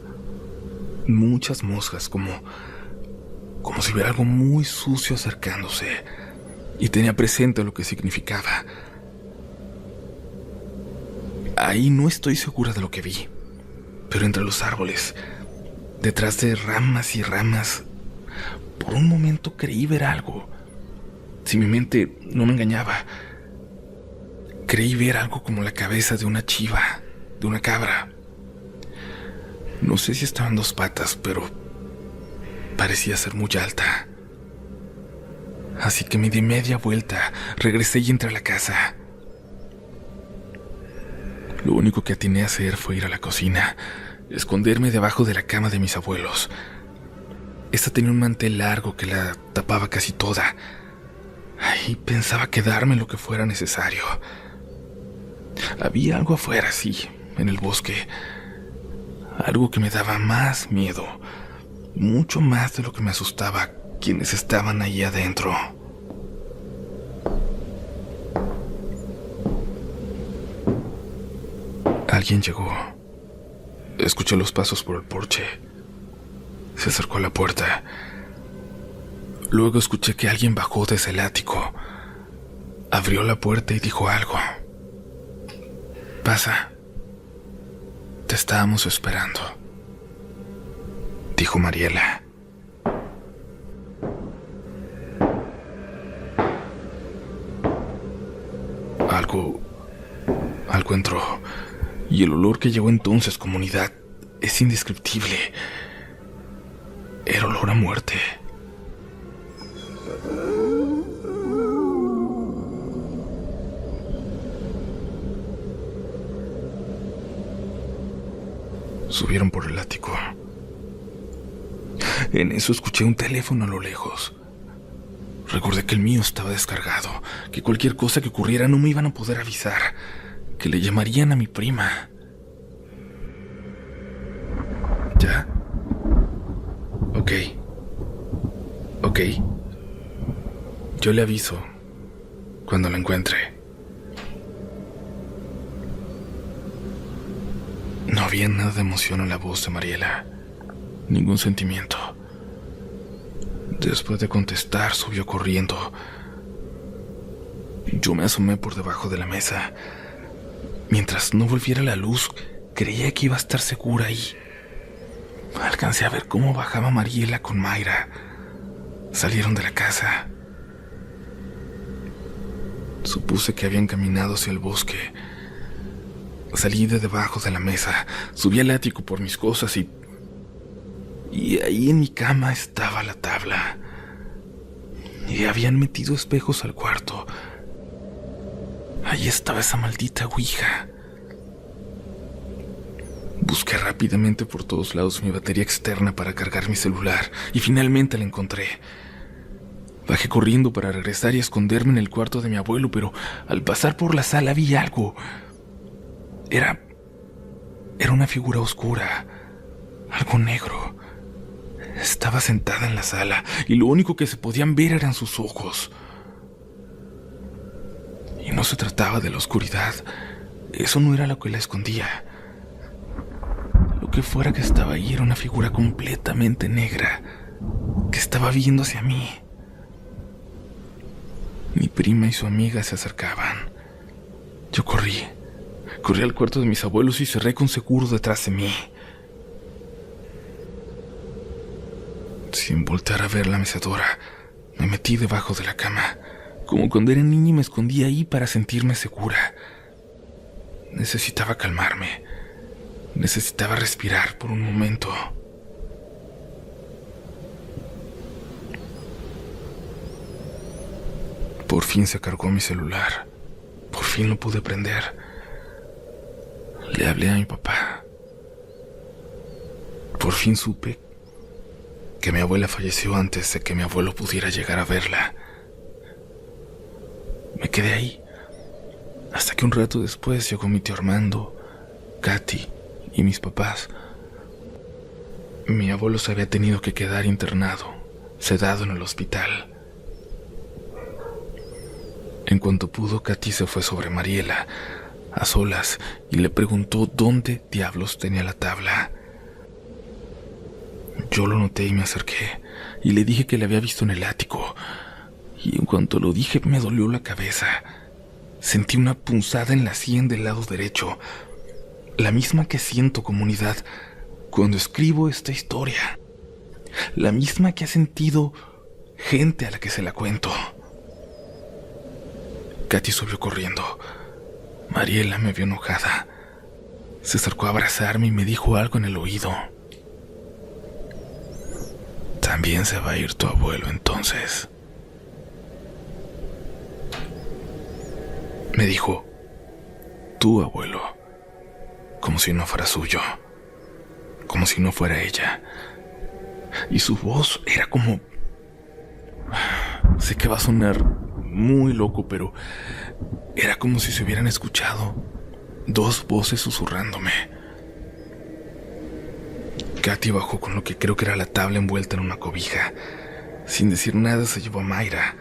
Muchas moscas, como si hubiera algo muy sucio acercándose. Y tenía presente lo que significaba. Ahí no estoy segura de lo que vi, pero entre los árboles, detrás de ramas y ramas, por un momento creí ver algo. Si mi mente no me engañaba, creí ver algo como la cabeza de una chiva, de una cabra. No sé si estaba en 2 patas, pero parecía ser muy alta. Así que me di media vuelta, regresé y entré a la casa. Lo único que atiné a hacer fue ir a la cocina, esconderme debajo de la cama de mis abuelos. Esta tenía un mantel largo que la tapaba casi toda. Y pensaba quedarme lo que fuera necesario. Había algo afuera, sí, en el bosque. Algo que me daba más miedo, mucho más de lo que me asustaba quienes estaban ahí adentro. Alguien llegó. Escuché los pasos por el porche. Se acercó a la puerta. Luego escuché que alguien bajó desde el ático. Abrió la puerta y dijo algo. «Pasa. Te estábamos esperando», dijo Mariela. Algo entró, y el olor que llegó entonces, comunidad, es indescriptible. Era olor a muerte. Subieron por el ático. En eso escuché un teléfono a lo lejos. Recordé que el mío estaba descargado, que cualquier cosa que ocurriera no me iban a poder avisar, que le llamarían a mi prima. ¿Ya? Ok. Yo le aviso cuando la encuentre. No había nada de emoción en la voz de Mariela, ningún sentimiento. Después de contestar, subió corriendo. Yo me asomé por debajo de la mesa. Mientras no volviera la luz, creía que iba a estar segura ahí. Alcancé a ver cómo bajaba Mariela con Mayra. Salieron de la casa. Supuse que habían caminado hacia el bosque. Salí de debajo de la mesa, subí al ático por mis cosas y ahí en mi cama estaba la tabla. Y habían metido espejos al cuarto. Ahí estaba esa maldita ouija. Busqué rápidamente por todos lados mi batería externa para cargar mi celular y finalmente la encontré. Bajé corriendo para regresar y esconderme en el cuarto de mi abuelo, pero al pasar por la sala vi algo. Era una figura oscura, algo negro. Estaba sentada en la sala y lo único que se podían ver eran sus ojos. Y no se trataba de la oscuridad. Eso no era lo que la escondía. Lo que fuera que estaba ahí era una figura completamente negra que estaba viendo hacia mí. Mi prima y su amiga se acercaban. Yo corrí al cuarto de mis abuelos y cerré con seguro detrás de mí. Sin voltear a ver la mecedora, me metí debajo de la cama. Como cuando era niña me escondí ahí para sentirme segura. Necesitaba calmarme. Necesitaba respirar por un momento. Por fin se cargó mi celular. Por fin lo pude prender. Le hablé a mi papá. Por fin supe que mi abuela falleció antes de que mi abuelo pudiera llegar a verla. Me quedé ahí, hasta que un rato después llegó mi tío Armando, Katy y mis papás. Mi abuelo se había tenido que quedar internado, sedado en el hospital. En cuanto pudo, Katy se fue sobre Mariela, a solas, y le preguntó dónde diablos tenía la tabla. Yo lo noté y me acerqué, y le dije que la había visto en el ático. Y en cuanto lo dije, me dolió la cabeza. Sentí una punzada en la sien del lado derecho, la misma que siento, comunidad, cuando escribo esta historia. La misma que ha sentido gente a la que se la cuento. Katy subió corriendo. Mariela me vio enojada. Se acercó a abrazarme y me dijo algo en el oído. También se va a ir tu abuelo entonces. Me dijo, tu abuelo, como si no fuera suyo, como si no fuera ella. Y su voz era como... Sé que va a sonar muy loco, pero era como si se hubieran escuchado 2 voces susurrándome. Katy bajó con lo que creo que era la tabla envuelta en una cobija. Sin decir nada se llevó a Mayra.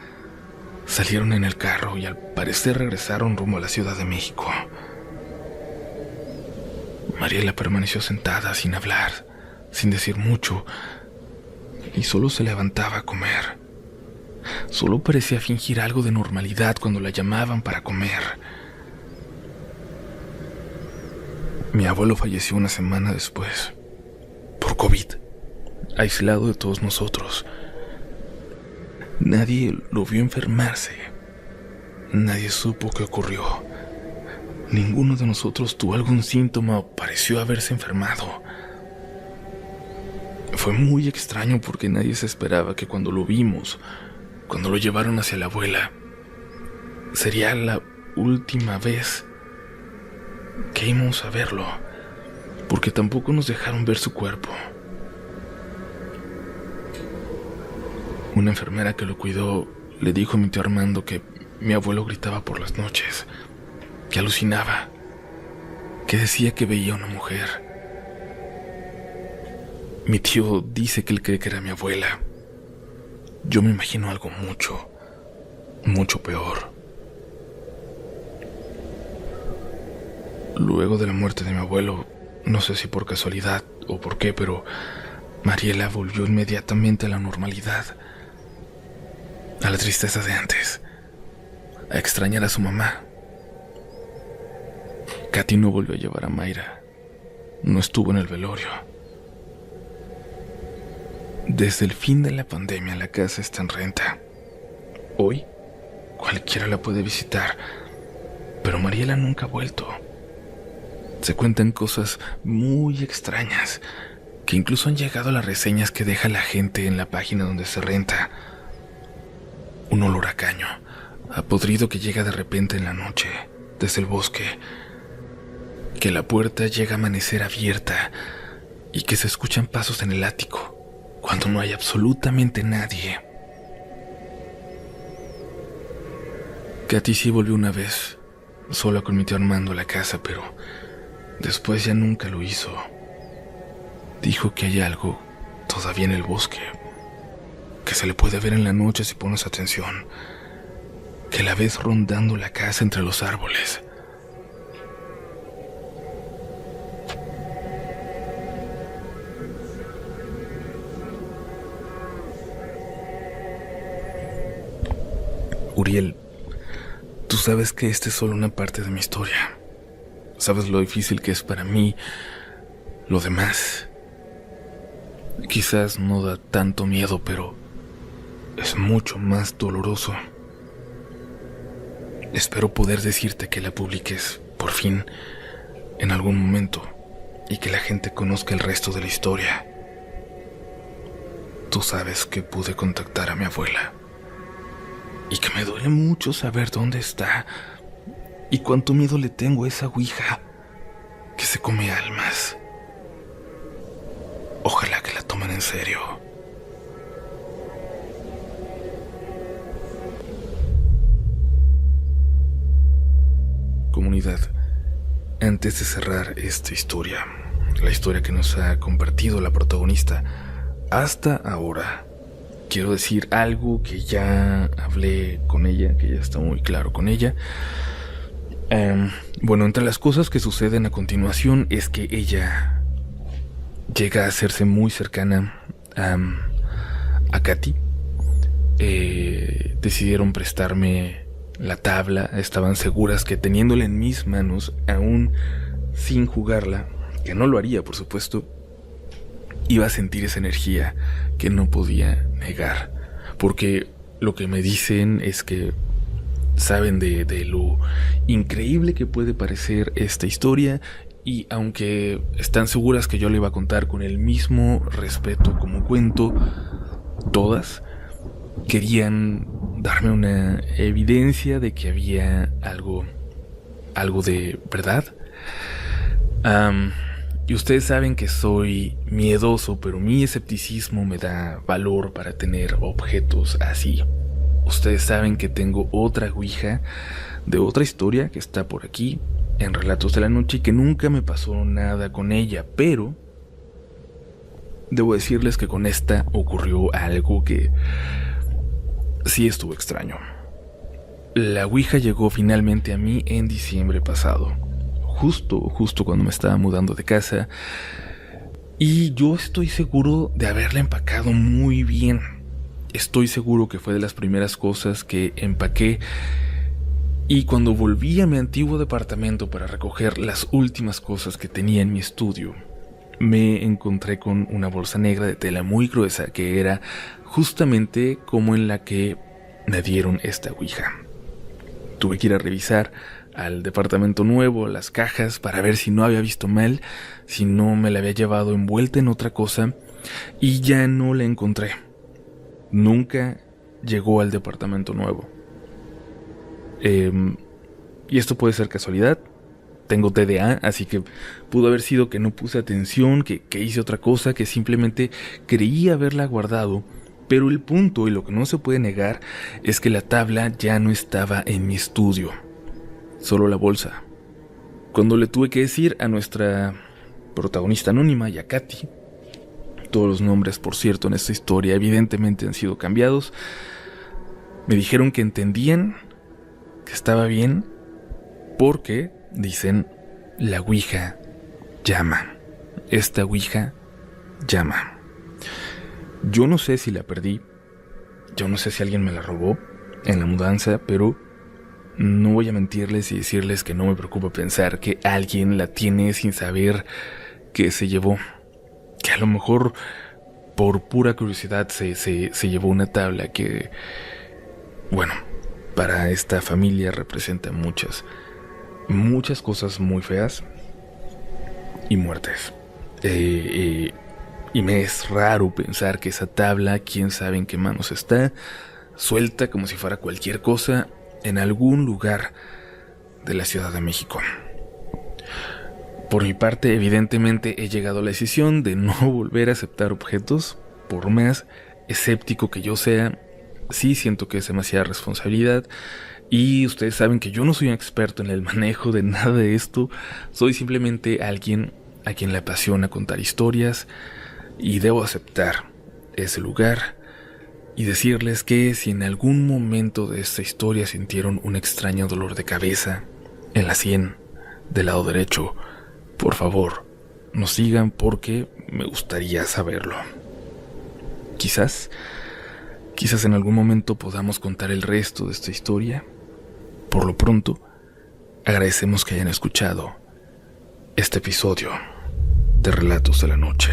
Salieron en el carro y al parecer regresaron rumbo a la Ciudad de México. Mariela permaneció sentada sin hablar, sin decir mucho, y solo se levantaba a comer. Solo parecía fingir algo de normalidad cuando la llamaban para comer. Mi abuelo falleció una semana después, por COVID, aislado de todos nosotros. Nadie lo vio enfermarse. Nadie supo qué ocurrió. Ninguno de nosotros tuvo algún síntoma o pareció haberse enfermado. Fue muy extraño porque nadie se esperaba que cuando lo vimos, cuando lo llevaron hacia la abuela, sería la última vez que íbamos a verlo, porque tampoco nos dejaron ver su cuerpo. Una enfermera que lo cuidó le dijo a mi tío Armando que mi abuelo gritaba por las noches, que alucinaba, que decía que veía a una mujer. Mi tío dice que él cree que era mi abuela. Yo me imagino algo mucho, mucho peor. Luego de la muerte de mi abuelo, no sé si por casualidad o por qué, pero Mariela volvió inmediatamente a la normalidad, a la tristeza de antes, a extrañar a su mamá. Katy no volvió a llevar a Mayra, no estuvo en el velorio. Desde el fin de la pandemia la casa está en renta. Hoy cualquiera la puede visitar, pero Mariela nunca ha vuelto. Se cuentan cosas muy extrañas que incluso han llegado a las reseñas que deja la gente en la página donde se renta. Un olor a caño, a podrido que llega de repente en la noche, desde el bosque. Que la puerta llega a amanecer abierta y que se escuchan pasos en el ático cuando no hay absolutamente nadie. Katy sí volvió una vez, sola con mi tío Armando a la casa, pero después ya nunca lo hizo. Dijo que hay algo todavía en el bosque, que se le puede ver en la noche si pones atención, que la ves rondando la casa entre los árboles. Uriel, tú sabes que esta es solo una parte de mi historia. Sabes lo difícil que es para mí lo demás. Quizás no da tanto miedo, pero es mucho más doloroso. Espero poder decirte que la publiques, por fin, en algún momento, y que la gente conozca el resto de la historia. Tú sabes que pude contactar a mi abuela, y que me duele mucho saber dónde está, y cuánto miedo le tengo a esa ouija que se come almas. Ojalá que la tomen en serio. Comunidad, antes de cerrar esta historia, la historia que nos ha compartido la protagonista hasta ahora, quiero decir algo que ya hablé con ella, que ya está muy claro con ella. Bueno, entre las cosas que suceden a continuación es que ella llega a hacerse muy cercana a Katy. Decidieron prestarme la tabla, estaban seguras que teniéndola en mis manos, aún sin jugarla, que no lo haría por supuesto, iba a sentir esa energía que no podía negar, porque lo que me dicen es que saben de lo increíble que puede parecer esta historia, y aunque están seguras que yo le iba a contar con el mismo respeto como cuento, todas querían darme una evidencia de que había algo de verdad. Y ustedes saben que soy miedoso, pero mi escepticismo me da valor para tener objetos así. ustedes saben que tengo otra ouija de otra historia que está por aquí en Relatos de la Noche y que nunca me pasó nada con ella, pero debo decirles que con esta ocurrió algo que sí estuvo extraño. La ouija llegó finalmente a mí en diciembre pasado, justo cuando me estaba mudando de casa, y yo estoy seguro de haberla empacado muy bien. Estoy seguro que fue de las primeras cosas que empaqué, y cuando volví a mi antiguo departamento para recoger las últimas cosas que tenía en mi estudio, me encontré con una bolsa negra de tela muy gruesa que era justamente como en la que me dieron esta ouija. Tuve que ir a revisar al departamento nuevo, las cajas, para ver si no había visto mal, si no me la había llevado envuelta en otra cosa, y ya no la encontré. Nunca llegó al departamento nuevo. Y esto puede ser casualidad. Tengo TDA, así que pudo haber sido que no puse atención, que hice otra cosa, que simplemente creí haberla guardado. Pero el punto, y lo que no se puede negar, es que la tabla ya no estaba en mi estudio. Solo la bolsa. Cuando le tuve que decir a nuestra protagonista anónima y a Katy, todos los nombres, por cierto, en esta historia evidentemente han sido cambiados, me dijeron que entendían, que estaba bien, porque, dicen, la ouija llama. Esta ouija llama. Yo no sé si la perdí, yo no sé si alguien me la robó en la mudanza, pero no voy a mentirles y decirles que no me preocupa pensar que alguien la tiene sin saber que se llevó. Que a lo mejor por pura curiosidad se llevó una tabla que, bueno, para esta familia representa muchas cosas muy feas y muertes. Y me es raro pensar que esa tabla, quién sabe en qué manos está, suelta como si fuera cualquier cosa en algún lugar de la Ciudad de México. Por mi parte, evidentemente he llegado a la decisión de no volver a aceptar objetos, por más escéptico que yo sea. Sí siento que es demasiada responsabilidad, y ustedes saben que yo no soy un experto en el manejo de nada de esto. Soy simplemente alguien a quien le apasiona contar historias, y debo aceptar ese lugar y decirles que si en algún momento de esta historia sintieron un extraño dolor de cabeza en la sien del lado derecho, por favor, nos sigan porque me gustaría saberlo. Quizás en algún momento podamos contar el resto de esta historia. Por lo pronto, agradecemos que hayan escuchado este episodio de Relatos de la Noche.